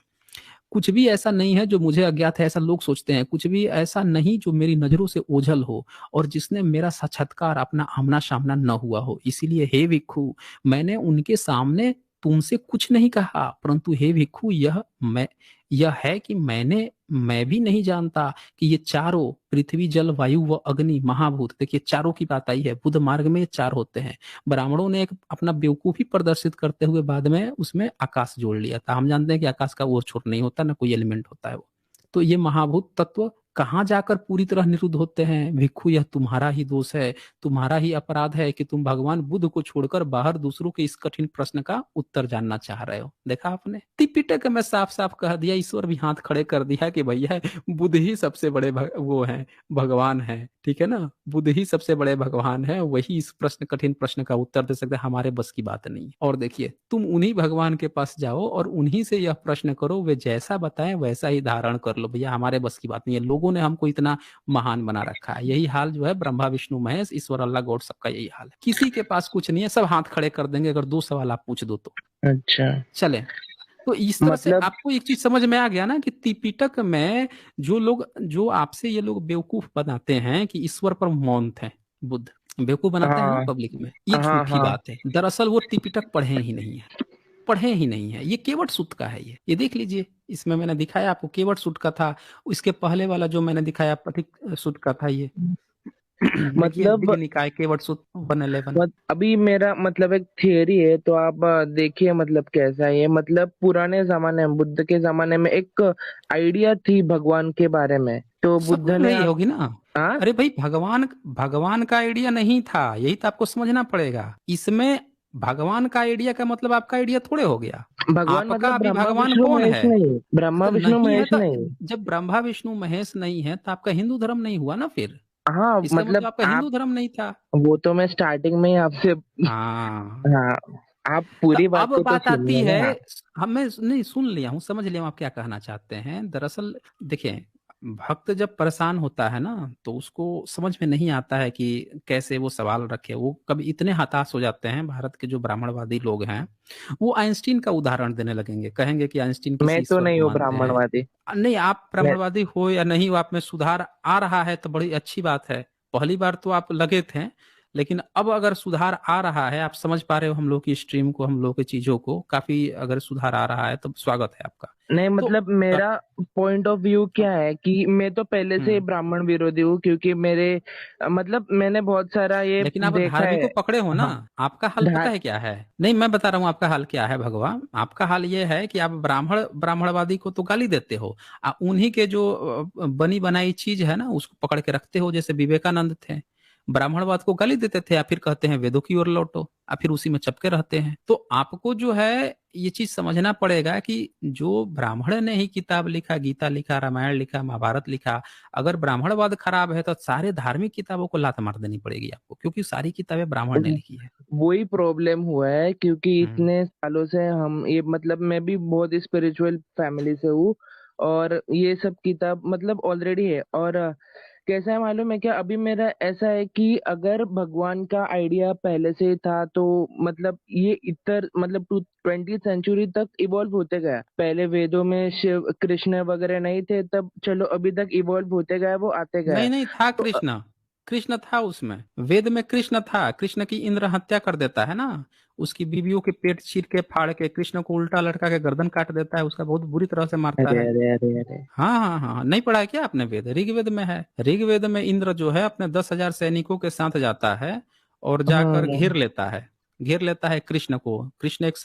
कुछ भी ऐसा नहीं है जो मुझे अज्ञात है ऐसा लोग सोचते हैं, कुछ भी ऐसा नहीं जो मेरी नजरों से ओझल हो और जिसने मेरा साक्षात्कार अपना आमना सामना न हुआ हो। इसीलिए हे भिक्खु, मैंने उनके सामने तुमसे कुछ नहीं कहा, परंतु हे भिक्खु यह है कि मैं भी नहीं जानता कि ये चारों पृथ्वी जल वायु व अग्नि महाभूत, देखिए चारों की बात आई है। बुद्ध मार्ग में ये 4 होते हैं। ब्राह्मणों ने एक अपना बेवकूफी प्रदर्शित करते हुए बाद में उसमें आकाश जोड़ लिया था। हम जानते हैं कि आकाश का ओर छोर नहीं होता, ना कोई एलिमेंट होता है वो। तो ये महाभूत तत्व कहाँ जाकर पूरी तरह निरुद्ध होते हैं। भिक्खु यह तुम्हारा ही दोष है, तुम्हारा ही अपराध है कि तुम भगवान बुद्ध को छोड़कर बाहर दूसरों के इस कठिन प्रश्न का उत्तर जानना चाह रहे हो। देखा आपने, त्रिपिटक में साफ साफ कह दिया, ईश्वर भी हाथ खड़े कर दिया कि भैया बुद्ध ही सबसे बड़े वो हैं, भगवान है। ठीक है ना, बुद्ध ही सबसे बड़े भगवान है, वही इस प्रश्न, कठिन प्रश्न का उत्तर दे सकते हैं, हमारे बस की बात नहीं। और देखिए, तुम उन्हीं भगवान के पास जाओ और उन्हीं से यह प्रश्न करो, वे जैसा बताएं वैसा ही धारण कर लो। भैया हमारे बस की बात नहीं है, लोगों ने हमको इतना महान बना रखा है। यही हाल जो है ब्रह्मा विष्णु महेश ईश्वर अल्लाह गॉड, सबका यही हाल है। किसी के पास कुछ नहीं है, सब हाथ खड़े कर देंगे अगर 2 सवाल आप पूछ दो तो। अच्छा। चले तो इस तरह से मतलब आपको एक चीज समझ में आ गया ना कि त्रिपिटक में जो लोग, जो आपसे ये लोग बेवकूफ बनाते हैं कि ईश्वर पर मौन थे बुद्ध, बेवकूफ बनाते हैं ना हाँ पब्लिक में, ये हाँ झूठी हाँ। बात है। दरअसल वो त्रिपिटक पढ़े ही नहीं है, पढ़े ही नहीं है। ये केवट सूत का है, ये देख लीजिए, इसमें मैंने दिखाया आपको केवट सूत का था। इसके पहले वाला जो मैंने दिखाया पथिक सूत का था ये। देखिए मतलब दिव्य निकाय केवट सूत 111। अभी मेरा मतलब एक थियरी है, तो आप देखिए मतलब कैसा है ये। मतलब पुराने जमाने में, बुद्ध के जमाने में एक आइडिया थी भगवान के बारे में, तो बुद्ध सब ने रही आप। होगी ना। हाँ, अरे भाई, भगवान भगवान का आइडिया नहीं था, यही तो आपको समझना पड़ेगा इसमें। भगवान का आइडिया का मतलब आपका आइडिया थोड़े हो गया। भगवान आपका मतलब अभी ब्रह्मा भगवान विष्णु कौन महेश है? नहीं, ब्रह्मा तो विष्णु नहीं है महेश तो, नहीं। जब ब्रह्मा विष्णु महेश नहीं है तो आपका हिंदू धर्म नहीं हुआ ना फिर। हाँ इसका मतलब मतलब आपका आप, हिंदू धर्म नहीं था। वो तो मैं स्टार्टिंग में ही आपसे। हाँ। हाँ, आप तो पूरी अब बातें तो बात आती सुनिए है, ना। हमें नहीं सुन लिया हूँ, समझ लिया हूँ आप क्या कहना चाहते हैं। दरअसल देखिए, भक्त जब परेशान होता है ना तो उसको समझ में नहीं आता है कि कैसे वो सवाल रखे। वो कभी इतने हताश हो जाते हैं, भारत के जो ब्राह्मणवादी लोग हैं वो आइंस्टीन का उदाहरण देने लगेंगे, कहेंगे कि आइंस्टीन मैं किसी तो ईश्वर नहीं को हूँ मानते हैं। ब्राह्मणवादी। नहीं, आप मैं ब्राह्मणवादी हो या नहीं हो, आप में सुधार आ रहा है तो बड़ी अच्छी बात है। पहली बार तो आप लगे थे, लेकिन अब अगर सुधार आ रहा है, आप समझ पा रहे हो हम लोग की स्ट्रीम को, हम लोग की चीजों को, काफी अगर सुधार आ रहा है तो स्वागत है आपका। नहीं, तो मतलब अ, मेरा पॉइंट ऑफ व्यू क्या है कि मैं तो पहले से ही हम्म ब्राह्मण विरोधी हूँ, क्योंकि मेरे मतलब मैंने बहुत सारा ये लेकिन आप देखा धार्मिक है। को पकड़े हो ना। हाँ, आपका हाल पता धा है क्या है? नहीं, मैं बता रहा हूँ आपका हाल क्या है भगवान। आपका हाल ये है कि आप ब्राह्मणवादी को तो गाली देते हो, उन्हीं के जो बनी बनाई चीज है ना उसको पकड़ के रखते हो। जैसे विवेकानंद थे, ब्राह्मणवाद को गाली देते थे, या फिर कहते हैं वेदों की ओर लौटो, या फिर उसी में चपके रहते हैं। तो आपको जो है ये चीज समझना पड़ेगा कि जो ब्राह्मण ने ही किताब लिखा, गीता लिखा, रामायण लिखा, महाभारत लिखा, अगर ब्राह्मणवाद खराब है तो सारे धार्मिक किताबों को लात मार देनी पड़ेगी आपको, क्योंकि सारी किताबें ब्राह्मण ने लिखी है। वही प्रॉब्लम हुआ है, क्योंकि हम्म इतने सालों से हम ये मतलब मैं भी बहुत स्पिरिचुअल फैमिली से हूँ, और ये सब किताब मतलब ऑलरेडी है। और कैसा है मालूम है क्या, अभी मेरा ऐसा है कि अगर भगवान का आइडिया पहले से था तो मतलब ये इतर मतलब 20th सेंचुरी तक इवॉल्व होते गया। पहले वेदों में शिव कृष्ण वगैरह नहीं थे, तब चलो अभी तक इवॉल्व होते गया, वो आते गया। नहीं नहीं, था तो कृष्ण। कृष्ण था उसमें, वेद में कृष्ण था। कृष्ण की इंद्र हत्या कर देता है ना, उसकी बीवियों के पेट चीर के फाड़ के कृष्ण को उल्टा लटका के गर्दन काट देता है, उसका बहुत बुरी तरह से मारता अरे है। अरे अरे अरे। हाँ हाँ हाँ, नहीं पढ़ा है क्या आपने वेद? ऋग्वेद में है। ऋग्वेद में इंद्र जो है अपने 10,000 सैनिकों के साथ जाता है और जाकर घेर हाँ, लेता है, घेर लेता है कृष्ण को। कृष्ण एक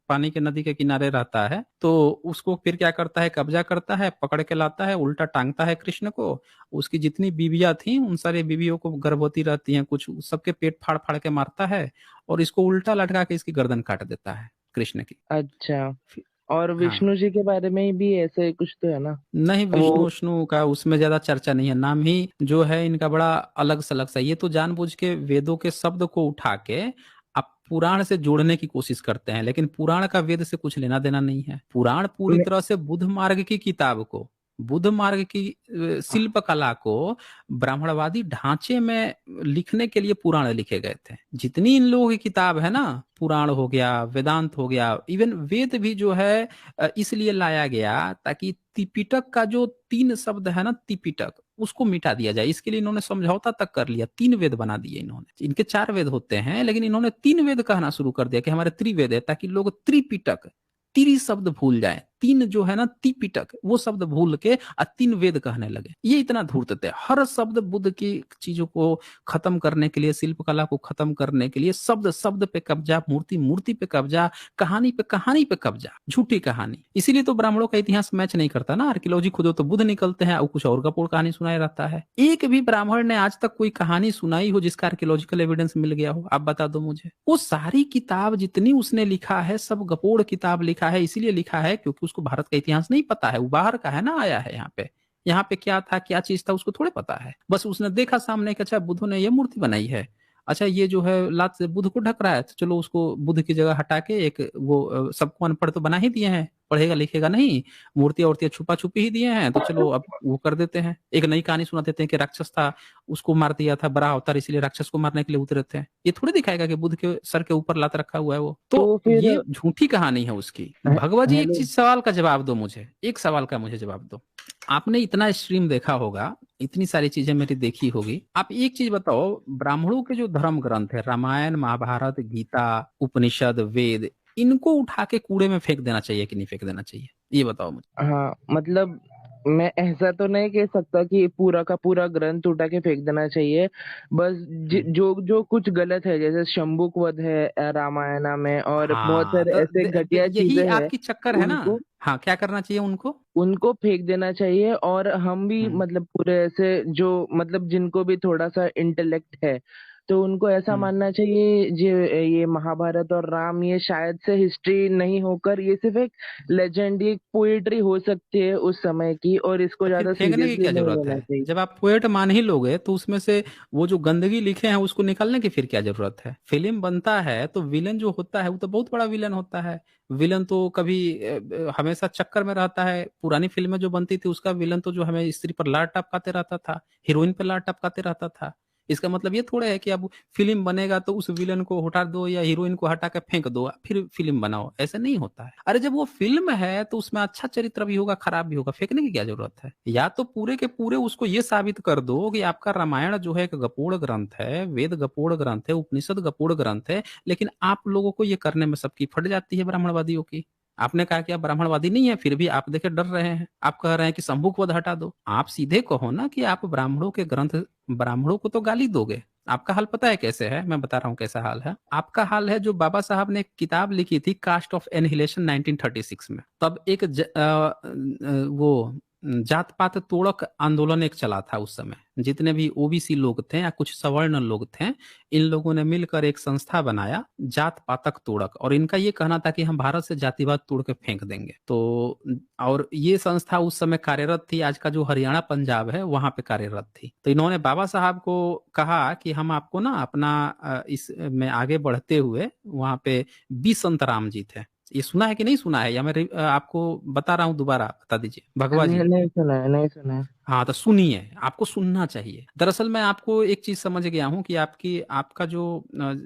पानी के नदी के किनारे रहता है, तो उसको फिर क्या करता है, कब्जा करता है, पकड़ के लाता है, उल्टा टांगता है कृष्ण को। उसकी जितनी बीवियां थी उन सारी बीवियों को, गर्भवती रहती हैं कुछ, सबके पेट फाड़ फाड़ के मारता है, और इसको उल्टा लटका के इसकी गर्दन काट देता है कृष्ण की। अच्छा। फिर- और हाँ। विष्णु जी के बारे में भी ऐसे कुछ तो है ना। नहीं, वो विष्णु विष्णु का उसमें ज्यादा चर्चा नहीं है, नाम ही जो है इनका बड़ा अलग सलग सा। ये तो जानबूझ के वेदों के शब्द को उठा के आप पुराण से जोड़ने की कोशिश करते हैं, लेकिन पुराण का वेद से कुछ लेना देना नहीं है। पुराण पूरी मैं, तरह से बुद्ध मार्ग की किताब को, बुद्ध मार्ग की शिल्प कला को ब्राह्मणवादी ढांचे में लिखने के लिए पुराण लिखे गए थे। जितनी इन लोगों की किताब है ना, पुराण हो गया, वेदांत हो गया, इवन वेद भी जो है इसलिए लाया गया ताकि त्रिपिटक का जो 3 शब्द है ना, त्रिपिटक, उसको मिटा दिया जाए। इसके लिए इन्होंने समझौता तक कर लिया, 3 वेद बना दिए इन्होंने। इनके 4 वेद होते हैं, लेकिन इन्होंने 3 वेद कहना शुरू कर दिया कि हमारे त्रिवेद है, ताकि लोग त्रिपिटक, त्रि शब्द भूल जाए। तीन जो है ना, त्रिपिटक, वो शब्द भूल के 3 वेद कहने लगे। ये इतना धूर्त थे, हर शब्द बुद्ध की चीजों को खत्म करने के लिए, शिल्प कला को खत्म करने के लिए, शब्द शब्द पे कब्जा, मूर्ति मूर्ति पे कब्जा, कहानी पे कब्जा, झूठी कहानी। इसीलिए तो ब्राह्मणों का इतिहास मैच नहीं करता ना। आर्कियोलॉजी खोदो तो बुद्ध निकलते हैं और कुछ और गपोड़ कहानी सुनाया रहता है। एक भी ब्राह्मण ने आज तक कोई कहानी सुनाई हो जिसका आर्कियोलॉजिकल एविडेंस मिल गया हो, आप बता दो मुझे। वो सारी किताब जितनी उसने लिखा है सब गपोड़ किताब लिखा है। इसीलिए लिखा है क्योंकि उसको भारत का इतिहास नहीं पता है, वो बाहर का है ना, आया है यहाँ पे। यहाँ पे क्या था, क्या चीज था, उसको थोड़े पता है। बस उसने देखा सामने कि अच्छा बुद्धों ने ये मूर्ति बनाई है, अच्छा ये जो है लात से बुध को ढक रहा है, तो चलो उसको बुध की जगह हटा के एक वो सबको अनपढ़ तो बना ही दिए हैं, पढ़ेगा लिखेगा नहीं, मूर्तियां उर्तियां छुपा छुपी ही दिए हैं, तो चलो अब वो कर देते हैं, एक नई कहानी सुना देते हैं कि राक्षस था, उसको मार दिया था बड़ा अवतार, इसलिए राक्षस को मारने के लिए उतरे थे। ये थोड़ी दिखाएगा कि बुध के सर के ऊपर लात रखा हुआ है वो, तो तो फिर ये झूठी कहानी है उसकी। भगवत जी एक हेलो। चीज सवाल का जवाब दो मुझे, एक सवाल का मुझे जवाब दो। आपने इतना स्ट्रीम देखा होगा, इतनी सारी चीजें मेरी देखी होगी, आप एक चीज बताओ, ब्राह्मणों के जो धर्म ग्रंथ है, रामायण महाभारत गीता उपनिषद वेद, इनको उठा के कूड़े में फेंक देना चाहिए कि नहीं फेंक देना चाहिए, ये बताओ मुझे। हाँ मतलब मैं ऐसा तो नहीं कह सकता कि पूरा का पूरा ग्रंथ उठा के फेंक देना चाहिए। बस हम्म। जो जो कुछ गलत है, जैसे शंबुक वध है रामायण में, और बहुत हाँ सारे तो ऐसे घटिया यही चीजें हैं, आपकी चक्कर है ना। उनको हाँ क्या करना चाहिए उनको। उनको फेंक देना चाहिए। और हम भी हम्म। मतलब पूरे ऐसे जो मतलब जिनको भी थोड़ा सा इंटेलेक्ट है, तो उनको ऐसा हम्म। मानना चाहिए जो ये महाभारत और राम ये शायद से हिस्ट्री नहीं होकर ये सिर्फ एक लेजेंड, एक पोएट्री हो सकती है उस समय की, और इसको तो फिर ज्यादा फेंकने की सीरियसली क्या नहीं जरूरत लेना है, चाहिए। जब आप पोएट मान ही लोगे तो उसमें से वो जो गंदगी लिखे हैं उसको निकालने की फिर क्या जरूरत है। फिल्म बनता है तो विलन जो होता है वो तो बहुत बड़ा विलन होता है। विलन तो कभी हमेशा चक्कर में रहता है। पुरानी फिल्में जो बनती थी उसका विलन तो जो हमें स्त्री पर लार टपकाते रहता था, हीरोइन पर लार टपकाते रहता था। इसका मतलब ये थोड़ा है कि अब फिल्म बनेगा तो उस विलन को हटा दो या हीरोइन को हटा के फेंक दो फिर फिल्म बनाओ, ऐसे नहीं होता है। अरे जब वो फिल्म है तो उसमें अच्छा चरित्र भी होगा खराब भी होगा, फेंकने की क्या जरूरत है। या तो पूरे के पूरे उसको ये साबित कर दो कि आपका रामायण जो है एक गपोड़ ग्रंथ है, वेद गपोड़ ग्रंथ है, उपनिषद गपोड़ ग्रंथ है, लेकिन आप लोगों को ये करने में सबकी फट जाती है ब्राह्मणवादियों की। आपने कहा कि आप ब्राह्मणवादी नहीं है, फिर भी आप देखे डर रहे हैं, आप कह रहे हैं कि शंभुक वध हटा दो। आप सीधे कहो ना कि आप ब्राह्मणों के ग्रंथ, ब्राह्मणों को तो गाली दोगे। आपका हाल पता है कैसे है, मैं बता रहा हूँ कैसा हाल है। आपका हाल है जो बाबा साहब ने एक किताब लिखी थी कास्ट ऑफ एनहिलेशन 1936 में, तब एक वो जात पात तोड़क आंदोलन एक चला था उस समय। जितने भी ओबीसी लोग थे या कुछ सवर्ण लोग थे, इन लोगों ने मिलकर एक संस्था बनाया जात पातक तोड़क, और इनका ये कहना था कि हम भारत से जातिवाद तोड़ के फेंक देंगे। तो और ये संस्था उस समय कार्यरत थी, आज का जो हरियाणा पंजाब है वहां पे कार्यरत थी। तो इन्होंने बाबा साहब को कहा कि हम आपको ना अपना इस में आगे बढ़ते हुए, वहां पे बी संत राम जी थे। ये सुना है कि नहीं सुना है, या मैं आपको बता रहा हूँ, दोबारा बता दीजिए भगवा नहीं जी। नहीं सुना है, नहीं सुना है। हाँ तो सुनिए, आपको सुनना चाहिए। दरअसल मैं आपको एक चीज समझ गया हूँ कि आपकी आपका जो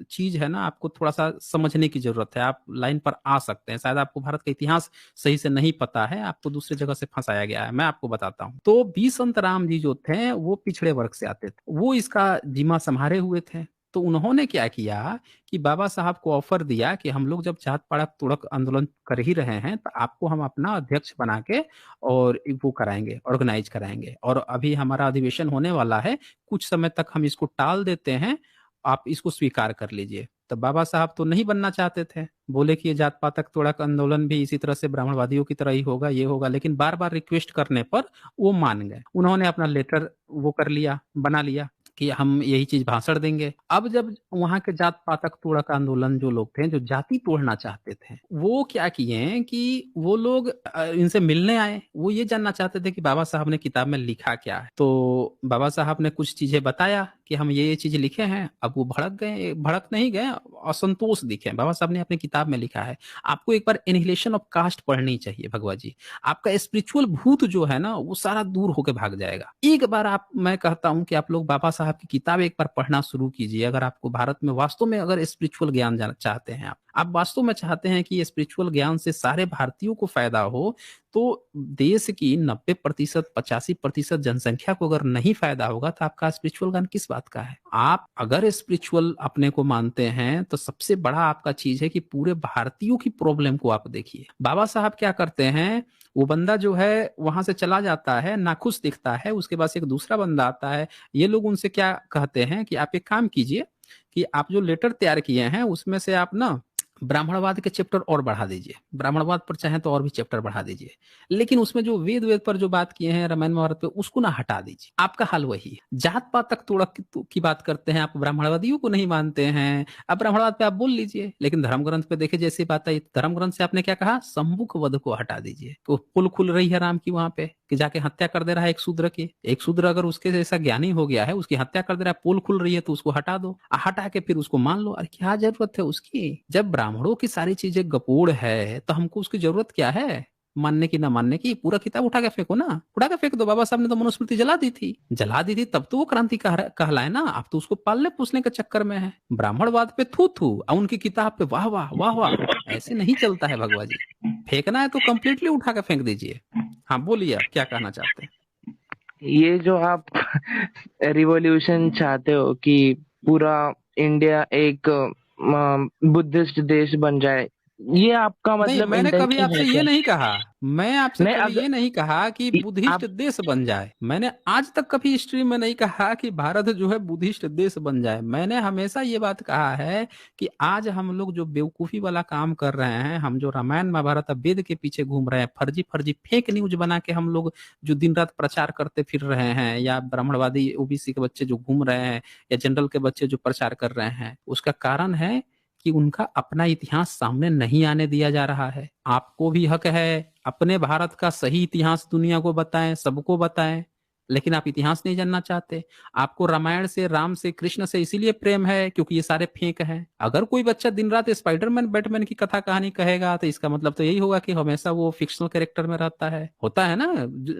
चीज है ना, आपको थोड़ा सा समझने की जरूरत है। आप लाइन पर आ सकते हैं, शायद आपको भारत का इतिहास सही से नहीं पता है, आपको दूसरी जगह से फंसाया गया है। मैं आपको बताता हूँ। तो बी संत राम जी जो थे वो पिछड़े वर्ग से आते थे, वो इसका जिम्मा संभाले हुए थे। तो उन्होंने क्या किया कि बाबा साहब को ऑफर दिया कि हम लोग जब जात पात तोड़क आंदोलन कर ही रहे हैं तो आपको हम अपना अध्यक्ष बना के और वो कराएंगे, ऑर्गेनाइज कराएंगे, और अभी हमारा अधिवेशन होने वाला है, कुछ समय तक हम इसको टाल देते हैं, आप इसको स्वीकार कर लीजिए। तो बाबा साहब तो नहीं बनना चाहते थे, बोले कि ये जात पातक तोड़क आंदोलन भी इसी तरह से ब्राह्मणवादियों की तरह ही होगा, ये होगा, लेकिन बार बार रिक्वेस्ट करने पर वो मान गए। उन्होंने अपना लेटर वो कर लिया, बना लिया कि हम यही चीज भाषण देंगे। अब जब वहां के जात पातक तोड़क आंदोलन जो लोग थे, जो जाति तोड़ना चाहते थे, वो क्या किए कि वो लोग इनसे मिलने आए। वो ये जानना चाहते थे कि बाबा साहब ने किताब में लिखा क्या है। तो बाबा साहब ने कुछ चीजें बताया कि हम ये चीज लिखे हैं। अब वो भड़क गए, भड़क नहीं गए, असंतोष दिखे। बाबा साहब ने अपनी किताब में लिखा है, आपको एक बार एनिहिलेशन ऑफ कास्ट पढ़नी चाहिए भगवा जी। आपका स्पिरिचुअल भूत जो है ना वो सारा दूर होके भाग जाएगा। एक बार आप, मैं कहता हूं कि आप लोग बाबा साहब की किताब एक बार पढ़ना शुरू कीजिए। अगर आपको भारत में वास्तव में अगर स्पिरिचुअल ज्ञान चाहते हैं, आप वास्तव में चाहते हैं कि स्पिरिचुअल ज्ञान से सारे भारतीयों को फायदा हो, तो देश की 90% 85% जनसंख्या को अगर नहीं फायदा होगा तो आपका स्पिरिचुअल ज्ञान किस बात का है। आप अगर स्पिरिचुअल अपने को मानते हैं तो सबसे बड़ा आपका चीज है कि पूरे भारतीयों की प्रॉब्लम को आप देखिए। बाबा साहब क्या करते हैं, वो बंदा जो है वहां से चला जाता है, नाखुश दिखता है, उसके पास एक दूसरा बंदा आता है। ये लोग उनसे क्या कहते हैं कि आप एक काम कीजिए कि आप जो लेटर तैयार किए हैं उसमें से आप ना ब्राह्मणवाद के चैप्टर और बढ़ा दीजिए, ब्राह्मणवाद पर चाहे तो और भी चैप्टर बढ़ा दीजिए, लेकिन उसमें जो वेद वेद पर जो बात किए हैं रामायण महाभारत पे, उसको ना हटा दीजिए। आपका हाल वही है। जात पात तक तोड़क की बात करते हैं आप, ब्राह्मणवादियों को नहीं मानते हैं। अब ब्राह्मणवाद पे आप बोल लीजिए, लेकिन धर्म ग्रंथ पे देखिए जैसी बात आई, धर्म ग्रंथ से आपने क्या कहा, सम्मुख वध को हटा दीजिए। तो पुल खुल रही है राम की वहां पे कि जाके हत्या कर दे रहा है एक शूद्र की। एक शूद्र अगर उसके जैसा ज्ञानी हो गया है, उसकी हत्या कर दे रहा है, पोल खुल रही है, तो उसको हटा दो, हटा के फिर उसको मान लो। अरे क्या जरूरत है उसकी? जब ब्राह्मणों की सारी चीजें गपोड़ है तो हमको उसकी जरूरत क्या है मानने की ना मानने की? पूरा किताब उठा के फेंको ना, उठा के फेंक दो। बाबा साहब ने तो मनुस्मृति जला दी थी, जला दी थी तब तो वो क्रांति कहलाए ना। आप तो उसको पालने पोसने के चक्कर में है। ब्राह्मणवाद पे थू थू और उनकी किताब पे वाह वाह वाह वाह, ऐसे नहीं चलता है भगवा जी। फेंकना है तो कंप्लीटली उठा के फेंक दीजिए। हाँ बोलिए, आप क्या कहना चाहते हैं? ये जो आप रिवॉल्यूशन चाहते हो कि पूरा इंडिया एक बुद्धिस्ट देश बन जाए, ये आपका नहीं, मतलब मैंने कभी इंटेंशन है आपसे ये क्या? नहीं कहा, मैं आपसे नहीं, कभी अगर ये नहीं कहा कि बुद्धिस्ट आप देश बन जाए। मैंने आज तक कभी हिस्ट्री में नहीं कहा कि भारत जो है बुद्धिस्ट देश बन जाए। मैंने हमेशा ये बात कहा है कि आज हम लोग जो बेवकूफी वाला काम कर रहे हैं, हम जो रामायण महाभारत वेद के पीछे घूम रहे हैं, फर्जी फर्जी फेक न्यूज बना के हम लोग जो दिन रात प्रचार करते फिर रहे हैं, या ब्राह्मणवादी ओबीसी के बच्चे जो घूम रहे हैं, या जनरल के बच्चे जो प्रचार कर रहे हैं, उसका कारण है कि उनका अपना इतिहास सामने नहीं आने दिया जा रहा है। आपको भी हक है अपने भारत का सही इतिहास दुनिया को बताएं, सबको बताएं, लेकिन आप इतिहास नहीं जानना चाहते। आपको रामायण से, राम से, कृष्ण से इसीलिए प्रेम है क्योंकि ये सारे फेक हैं। अगर कोई बच्चा दिन रात स्पाइडरमैन बैटमैन की कथा कहानी कहेगा तो इसका मतलब तो यही होगा कि हमेशा वो फिक्शनल कैरेक्टर में रहता है। होता है ना,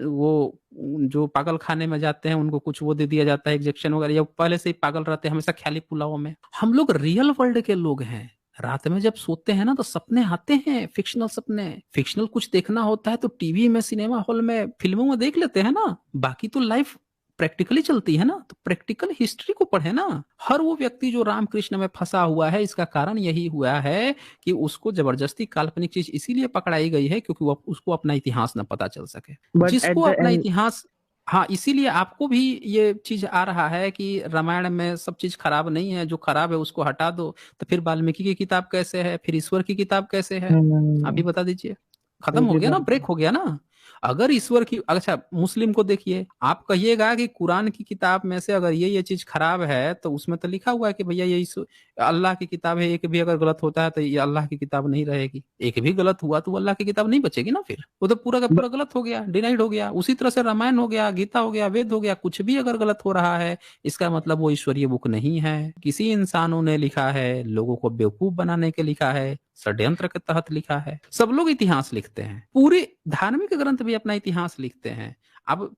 वो जो पागल खाने में जाते हैं उनको कुछ वो दे दिया जाता है इंजेक्शन वगैरह, या पहले से ही पागल रहते हैं हमेशा ख्याली पुलाव में। हम लोग रियल वर्ल्ड के लोग हैं। रात में जब सोते हैं ना तो सपने आते हैं, फिक्शनल सपने। फिक्शनल कुछ देखना होता है तो टीवी में, सिनेमा हॉल में, फिल्मों में देख लेते हैं ना। बाकी तो लाइफ प्रैक्टिकली चलती है ना, तो प्रैक्टिकल हिस्ट्री को पढ़े ना। हर वो व्यक्ति जो रामकृष्ण में फंसा हुआ है, इसका कारण यही हुआ है कि उसको जबरदस्ती काल्पनिक चीज इसीलिए पकड़ाई गई है क्योंकि वो उसको अपना इतिहास न पता चल सके। बट जिसको एट द अपना एंड इतिहास, हाँ, इसीलिए आपको भी ये चीज आ रहा है कि रामायण में सब चीज खराब नहीं है, जो खराब है उसको हटा दो। तो फिर वाल्मीकि की किताब कैसे है, फिर ईश्वर की किताब कैसे है? आप ही बता दीजिए। खत्म हो मुझे गया ना, ब्रेक बात हो गया ना। अगर ईश्वर की, अच्छा मुस्लिम को देखिए, आप कहिएगा कि कुरान की किताब में से अगर ये चीज खराब है तो उसमें तो लिखा हुआ है कि भैया ये अल्लाह की किताब है, एक भी अगर गलत होता है तो ये अल्लाह की किताब नहीं रहेगी। एक भी गलत हुआ तो वो अल्लाह की किताब नहीं बचेगी ना, फिर वो तो पूरा का पूरा गलत हो गया, डिनाइड हो गया। उसी तरह से रामायण हो गया, गीता हो गया, वेद हो गया, कुछ भी अगर गलत हो रहा है इसका मतलब वो ईश्वरीय बुक नहीं है, किसी इंसानों ने लिखा है, लोगों को बेवकूफ बनाने के लिखा है, षड्यंत्र के तहत लिखा है। सब लोग इतिहास लिखते हैं, पूरे धार्मिक ग्रंथ भी अपना इतिहास लिखते हैं। अब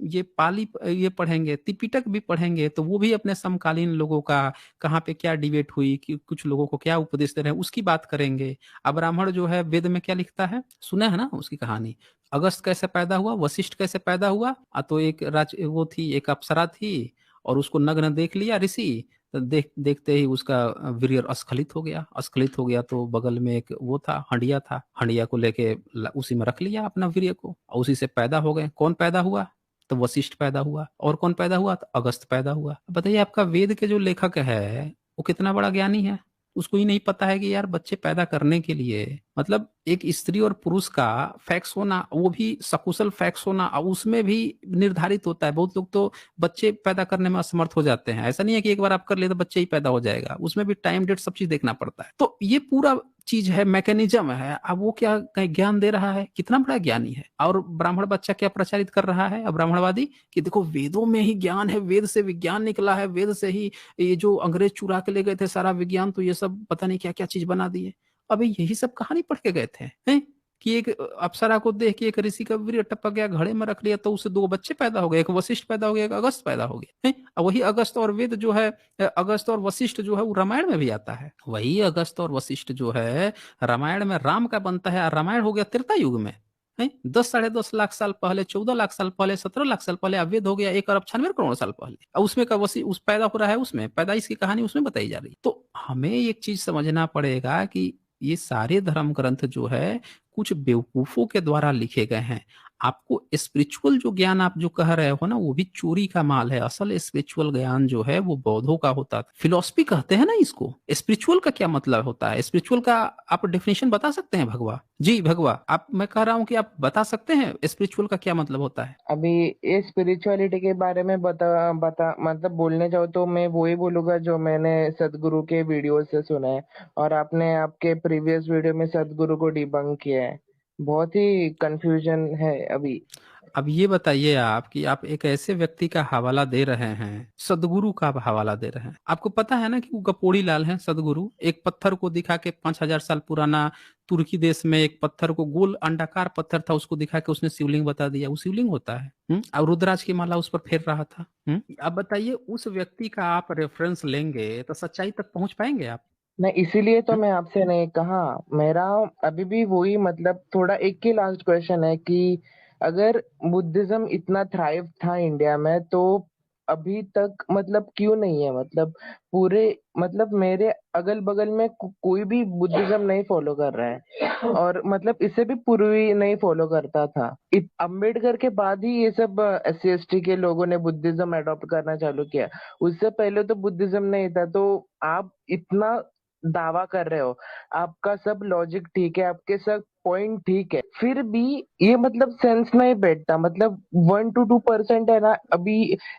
ये पाली ये पढ़ेंगे, त्रिपिटक भी पढ़ेंगे तो वो भी अपने समकालीन लोगों का, कहाँ पे क्या डिबेट हुई, कि कुछ लोगों को क्या उपदेश दे रहे हैं उसकी बात करेंगे। अब ब्राह्मण जो है वेद में क्या लिखता है, सुना है ना उसकी कहानी? अगस्त कैसे पैदा हुआ, वशिष्ठ कैसे पैदा हुआ? तो एक वो थी, एक अप्सरा थी, और उसको नग्न देख लिया ऋषि, तो देखते ही उसका वीर्य अस्खलित हो गया। अस्खलित हो गया तो बगल में एक वो था, हंडिया था, हंडिया को लेके उसी में रख लिया अपना वीर्य को, और उसी से पैदा हो गए। कौन पैदा हुआ? तो वशिष्ठ पैदा हुआ। और कौन पैदा हुआ? तो अगस्त पैदा हुआ। बताइए, आपका वेद के जो लेखक है वो कितना बड़ा ज्ञानी है। उसको ही नहीं पता है कि यार बच्चे पैदा करने के लिए, मतलब एक स्त्री और पुरुष का फैक्स होना, वो भी सकुशल फैक्स होना, और उसमें भी निर्धारित होता है। बहुत लोग तो बच्चे पैदा करने में असमर्थ हो जाते हैं। ऐसा नहीं है कि एक बार आप कर ले तो बच्चे ही पैदा हो जाएगा, उसमें भी टाइम डेट सब चीज देखना पड़ता है। तो ये पूरा चीज है, मैकेनिज्म है। अब वो क्या कहीं ज्ञान दे रहा है, कितना बड़ा ज्ञानी है। और ब्राह्मण बच्चा क्या प्रचारित कर रहा है अब ब्राह्मणवादी, कि देखो वेदों में ही ज्ञान है, वेद से विज्ञान निकला है, वेद से ही ये जो अंग्रेज चुरा के ले गए थे सारा विज्ञान, तो ये सब पता नहीं क्या क्या चीज बना दिए। अबे यही सब कहानी पढ़ के गए थे हैं? कि एक अप्सरा को देख के एक ऋषि का वीर्य टपक गया, घड़े में रख लिया, तो उससे दो बच्चे पैदा हो गए, एक वशिष्ठ पैदा हो गया, एक अगस्त पैदा हो गया है। और वही अगस्त और वेद जो है, अगस्त और वशिष्ठ जो है वो रामायण में भी आता है। वही अगस्त और वशिष्ठ जो है रामायण में राम का बनता है, और रामायण हो गया त्रेता युग में है। 10 साढ़े 10 लाख साल पहले, 14 लाख साल पहले, 17 लाख साल पहले। अवेद हो गया 1 अरब 96 करोड़ साल पहले। और उसमें का वसी उस पैदा हो रहा है, उसमें पैदाइश की कहानी उसमें बताई जा रही है। तो हमें एक चीज समझना पड़ेगा कि ये सारे धर्म ग्रंथ जो है कुछ बेवकूफों के द्वारा लिखे गए हैं। आपको स्पिरिचुअल जो ज्ञान आप जो कह रहे हो ना, वो भी चोरी का माल है। असल स्पिरिचुअल ज्ञान जो है वो बौद्धों का होता था। फिलोसफी कहते हैं ना इसको। स्पिरिचुअल का क्या मतलब होता है? स्पिरिचुअल का आप डेफिनेशन बता सकते हैं भगवा जी? भगवा आप, मैं कह रहा हूँ कि आप बता सकते हैं स्पिरिचुअल का क्या मतलब होता है? अभी ये स्पिरिचुअलिटी के बारे में बता बता मतलब बोलने जाओ तो मैं वही बोलूंगा जो मैंने सदगुरु के वीडियो से सुना है, और आपने आपके प्रीवियस वीडियो में सदगुरु को डिबंक किया है। बहुत ही कंफ्यूजन है अभी। अब ये बताइए आप कि आप एक ऐसे व्यक्ति का हवाला दे रहे हैं, सदगुरु का आप हवाला दे रहे हैं। आपको पता है ना कि वो गपोड़ी लाल हैं सदगुरु। एक पत्थर को दिखा के 5,000 साल पुराना तुर्की देश में एक पत्थर को, गोल अंडाकार पत्थर था, उसको दिखा के उसने शिवलिंग बता दिया। वो शिवलिंग होता है। और रुद्राक्ष की माला उस पर फेर रहा था। अब बताइए, उस व्यक्ति का आप रेफरेंस लेंगे तो सच्चाई तक पहुंच पाएंगे आप? नहीं, इसीलिए तो हम्म? मैं आपसे नहीं कहा। मेरा अभी भी वही मतलब थोड़ा एक ही लास्ट क्वेश्चन है कि अगर बुद्धिज्म इतना थ्राइव था इंडिया में तो अभी तक मतलब क्यों नहीं है, मतलब पूरे मतलब मेरे अगल बगल में कोई भी बुद्धिज्म नहीं फॉलो कर रहा है, और मतलब इससे भी पूर्वी नहीं फॉलो करता था। अम्बेडकर के बाद ही ये सब SC ST के लोगों ने बुद्धिज्म अडॉप्ट करना चालू किया। उससे पहले तो बुद्धिज्म नहीं था। तो आप इतना दावा कर रहे हो, आपका सब लॉजिक ठीक है, आपके सब पॉइंट ठीक है, फिर भी ये मतलब सेंस नहीं बैठता। मतलब 1 to 2% है ना अभी,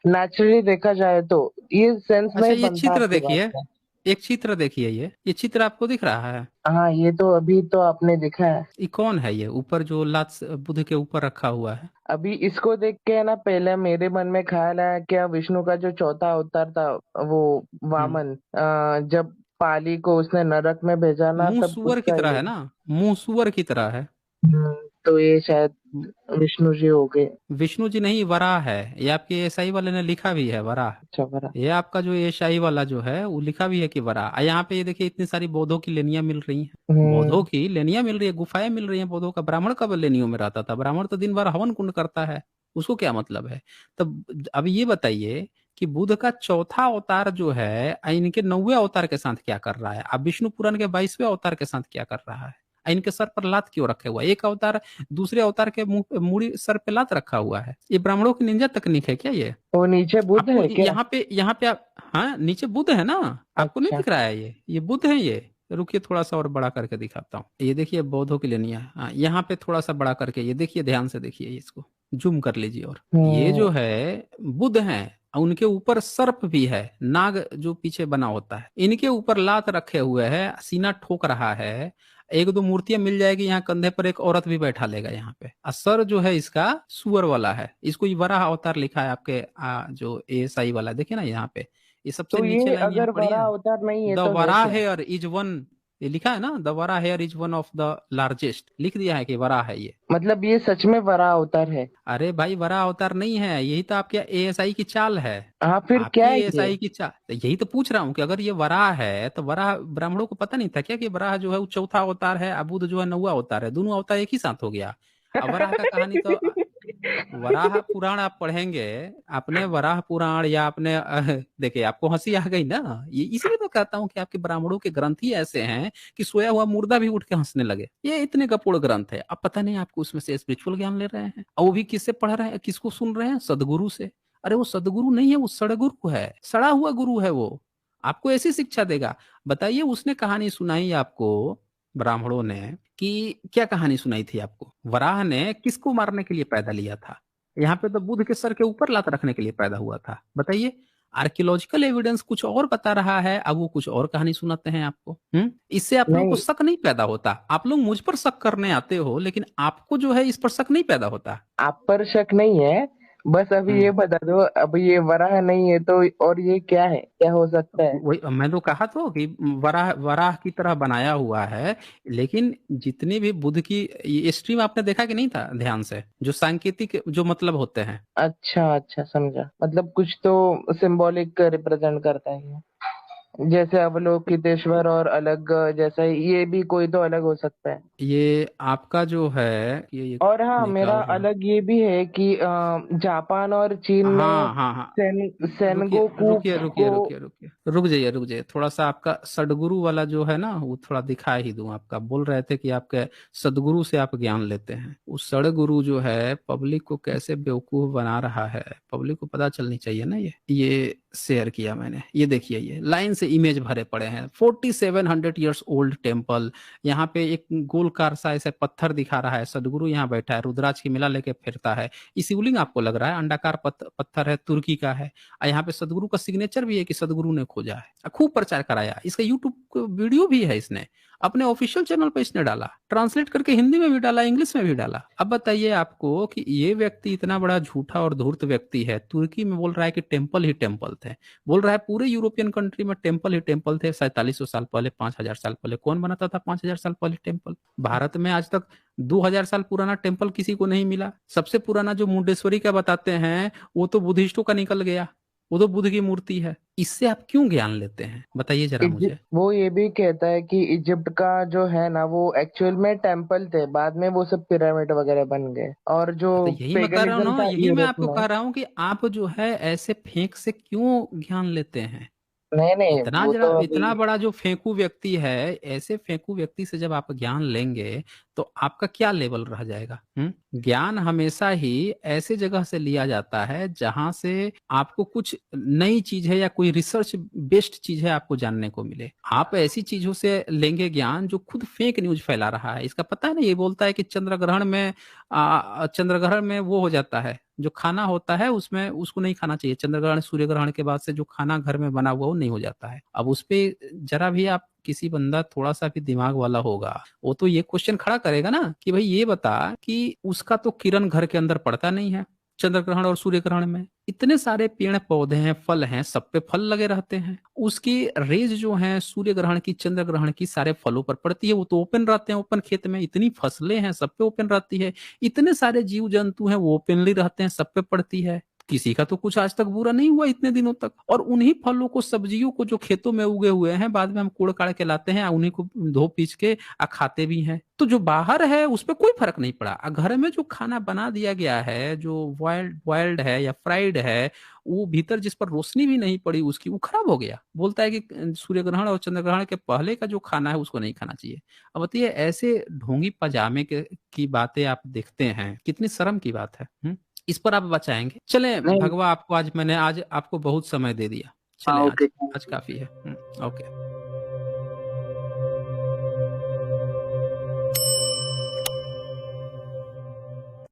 नेचुरली देखा जाए तो ये सेंस अच्छा, नहीं ये बनता चित्र आपके बात देखिए। का। एक चित्र देखिए, ये चित्र आपको दिख रहा है? हाँ, ये तो अभी तो आपने दिखा है। ये कौन है? ये ऊपर जो लात बुद्ध के ऊपर रखा हुआ है। अभी इसको देख के है ना, पहले मेरे मन में ख्याल आया क्या विष्णु का जो चौथा अवतार था, वो हम्म। वामन, जब पाली को उसने नरक में भेजा ना, मुंह तब सुअर की उसका तरह ये। है ना? मुंह सुअर की तरह है। तो ये शायद विष्णु जी हो गए। विष्णु जी नहीं, वराह है। ये आपके एसआई वाले ने लिखा भी है, वराह। अच्छा, बरा। ये आपका जो एसआई वाला जो है वो लिखा भी है कि वराह। यहाँ पे ये देखिए, इतनी सारी बौद्धों की लेनियां मिल रही हैं। बौद्धों हम्म। की लेनियां मिल रही है, गुफाएं मिल रही हैं बौद्धों का। ब्राह्मण कब लेनियों में रहता था? ब्राह्मण तो दिन भर हवन कुंड करता है। उसको क्या मतलब है? तब अब ये बताइए कि बुद्ध का चौथा अवतार जो है इनके 9वें अवतार के साथ क्या कर रहा है? अब विष्णु पुराण के 22वें अवतार के साथ क्या कर रहा है? इनके सर पर लात क्यों रखे हुआ है? एक अवतार दूसरे अवतार के मुंह मूड़ी सर पे लात रखा हुआ है। ये ब्राह्मणों की निंजा तकनीक है क्या ये? वो नीचे बुद्ध आपको है क्या? यहाँ पे आप, हाँ नीचे बुद्ध है ना? आपको नहीं अच्छा। दिख रहा है? ये बुद्ध है ये। रुकिए, थोड़ा सा और बड़ा करके दिखाता हूँ। ये देखिए, बौद्धों की लेनिया है। हाँ, यहाँ पे थोड़ा सा बड़ा करके ये देखिए, ध्यान से देखिए इसको। जूम कर लीजिए। और ये हम्म। जो है बुद्ध हैं, उनके ऊपर सर्प भी है, नाग जो पीछे बना होता है। इनके ऊपर लात रखे हुए है, सीना ठोक रहा है। एक दो मूर्तियां मिल जाएगी यहाँ, कंधे पर एक औरत भी बैठा लेगा यहाँ पे। और सर जो है इसका सुअर वाला है। इसको ये वराह अवतार लिखा है आपके जो एएसआई वाला, देखिए ना यहाँ पे। ये सबसे तो नीचे ये लाइन यहाँ अगर पढ़िए बड़ा ना। अवतार नहीं है द तो है वराह क्या? हेयर इज वन, ये लिखा है ना, the Varaha here is one of the largest, लिख दिया है कि वराह है ये। मतलब ये सच में बड़ा अवतार है? अरे भाई, वराह अवतार नहीं है, यही तो आपके एएसआई की चाल है। हाँ, फिर क्या आपकी है ये? एएसआई की चाल तो यही तो पूछ रहा हूँ कि अगर ये वराह है तो वराह, ब्राह्मणों को पता नहीं था क्या कि वराह जो है वो चौथा अवतार है, और बुद्ध जो है 9वां अवतार है? दोनों अवतार एक ही साथ हो गया। अब वराह का कहानी तो, वराह पुराण आप पढ़ेंगे, आपने वराह पुराण या आपने देखिए, आपको हंसी आ गई ना। ये इसलिए तो कहता हूँ कि आपके ब्राह्मणों के ग्रंथ ही ऐसे हैं कि सोया हुआ मुर्दा भी उठ के हंसने लगे। ये इतने कपूर्ण ग्रंथ है। अब पता नहीं आपको उसमें से स्पिरिचुअल ज्ञान ले रहे हैं, और वो भी किससे पढ़ रहे हैं, किसको सुन रहे हैं? सदगुरु से। अरे वो सदगुरु नहीं है, वो सड़गुरु है, सड़ा हुआ गुरु है वो। आपको ऐसी शिक्षा देगा। बताइए, उसने कहानी सुनाई आपको, ब्राह्मणों ने, कि क्या कहानी सुनाई थी आपको? वराह ने किसको मारने के लिए पैदा लिया था? यहाँ पे तो बुद्ध के सर के ऊपर लात रखने के लिए पैदा हुआ था। बताइए। आर्कियोलॉजिकल एविडेंस कुछ और बता रहा है, अब वो कुछ और कहानी सुनाते हैं आपको। इससे आप लोगों को नहीं, शक नहीं पैदा होता? आप लोग मुझ पर शक करने आते हो, लेकिन आपको जो है इस पर शक नहीं पैदा होता। आप पर शक नहीं है। बस अभी ये हम्म बता दो, अभी ये वराह नहीं है तो और ये क्या है, क्या हो सकता है? वही मैं तो कहा तो कि वराह वराह की तरह बनाया हुआ है। लेकिन जितनी भी बुद्ध की, ये स्ट्रीम आपने देखा कि नहीं था ध्यान से, जो सांकेतिक जो मतलब होते हैं। अच्छा अच्छा, समझा। मतलब कुछ तो सिंबॉलिक रिप्रेजेंट करता है ये। जैसे अवलोकितेश्वर और अलग, जैसा ये भी कोई तो अलग हो सकता है। ये आपका जो है, ये और हाँ, मेरा निकाल रहा हूँ। अलग ये भी है कि जापान और चीन में हाँ हाँ हाँ। रुकिए सेनगोकू रुकिए को। रुकिए रुकिए रुकिए, रुक जाइए थोड़ा सा। आपका सदगुरु वाला जो है ना, वो थोड़ा दिखा ही दूं। आपका बोल रहे थे कि आपके सदगुरु से आप ज्ञान लेते हैं। वो सदगुरु जो है पब्लिक को कैसे बेवकूफ बना रहा है, पब्लिक को पता चलनी चाहिए ना। ये शेयर किया मैंने, ये देखिए, ये लाइन से इमेज भरे पड़े हैं। 4700 ईयर्स ओल्ड टेम्पल। यहाँ पे एक गोलकार सा ऐसे पत्थर दिखा रहा है, सदगुरु यहाँ बैठा है, रुद्राक्ष की मिला लेके फिरता है। ये शिवलिंग आपको लग रहा है अंडाकार पत्थर है, तुर्की का है। और यहाँ पे सदगुरु का सिग्नेचर भी है कि सदगुरु ने खोजा है। खूब प्रचार कराया इसका, यूट्यूब वीडियो भी है इसने, अपने ऑफिशियल चैनल पे इसने डाला, ट्रांसलेट करके हिंदी में भी डाला, इंग्लिश में भी डाला। अब बताइए आपको कि ये व्यक्ति इतना बड़ा झूठा और धूर्त व्यक्ति है, तुर्की में बोल रहा है कि टेम्पल ही टेम्पल थे। बोल रहा है पूरे यूरोपियन कंट्री में टेम्पल ही टेम्पल थे 4700 साल पहले, 5000 साल पहले। कौन बनाता था 5000 साल पहले टेम्पल? भारत में आज तक 2000 साल पुराना टेम्पल किसी को नहीं मिला। सबसे पुराना जो मुंडेश्वरी का बताते हैं, वो तो बुद्धिस्टों का निकल गया, वो तो बुद्ध की मूर्ति है। इससे आप क्यों ज्ञान लेते हैं, बताइए जरा मुझे। वो ये भी कहता है कि इजिप्ट का जो है ना, वो एक्चुअल में टेम्पल थे, बाद में वो सब पिरामिड वगैरह बन गए, और जो तो यही मैं कह रहा हूँ पेगनिज्म ना, था यही मैं यूरोप आपको में। कह रहा हूँ कि आप जो है ऐसे फेंक से क्यों ज्ञान लेते हैं। नहीं नहीं, इतना वो जरा, तो अभी। इतना बड़ा जो फेंकू व्यक्ति है, ऐसे फेंकू व्यक्ति से जब आप ज्ञान लेंगे तो आपका क्या लेवल रह जाएगा? ज्ञान हमेशा ही ऐसे जगह से लिया जाता है जहां से आपको कुछ नई चीज है या कोई रिसर्च बेस्ड चीज है आपको जानने को मिले। आप ऐसी चीजों से लेंगे ज्ञान जो खुद फेक न्यूज फैला रहा है। इसका पता है ना, ये बोलता है कि चंद्र ग्रहण में वो हो जाता है, जो खाना होता है उसमें उसको नहीं खाना चाहिए। चंद्र ग्रहण सूर्य ग्रहण के बाद से जो खाना घर में बना हुआ वो नहीं हो जाता है। अब उस पे जरा भी आप, किसी बंदा थोड़ा सा भी दिमाग वाला होगा, वो तो ये क्वेश्चन खड़ा करेगा ना कि भाई ये बता कि उसका तो किरण घर के अंदर पड़ता नहीं है। चंद्र ग्रहण और सूर्य ग्रहण में इतने सारे पेड़ पौधे हैं, फल हैं, सब पे फल लगे रहते हैं। उसकी रेज जो है सूर्य ग्रहण की, चंद्र ग्रहण की सारे फलों पर पड़ती है। वो तो ओपन रहते हैं, ओपन खेत में इतनी फसलें हैं सब पे ओपन रहती है। इतने सारे जीव जंतु हैं वो ओपनली रहते हैं, सब पे पड़ती है। किसी का तो कुछ आज तक बुरा नहीं हुआ इतने दिनों तक। और उन्हीं फलों को, सब्जियों को जो खेतों में उगे हुए हैं, बाद में हम कोड़ काड़ के लाते हैं, उन्हीं को धो पीच के खाते भी हैं। तो जो बाहर है उस पर कोई फर्क नहीं पड़ा। घर में जो खाना बना दिया गया है, जो बॉइल्ड बॉइल्ड है या फ्राइड है, वो भीतर जिस पर रोशनी भी नहीं पड़ी उसकी, वो खराब हो गया। बोलता है कि सूर्य ग्रहण और चंद्र ग्रहण के पहले का जो खाना है उसको नहीं खाना चाहिए। अब बताइए, ऐसे ढोंगी पजामे के की बातें आप देखते हैं, कितनी शर्म की बात है। इस पर आप बचाएंगे? चलें नहीं। भगवा, आपको आज मैंने आज आपको बहुत समय दे दिया। हाँ, चलें, आज ओके। आज काफी है। ओके।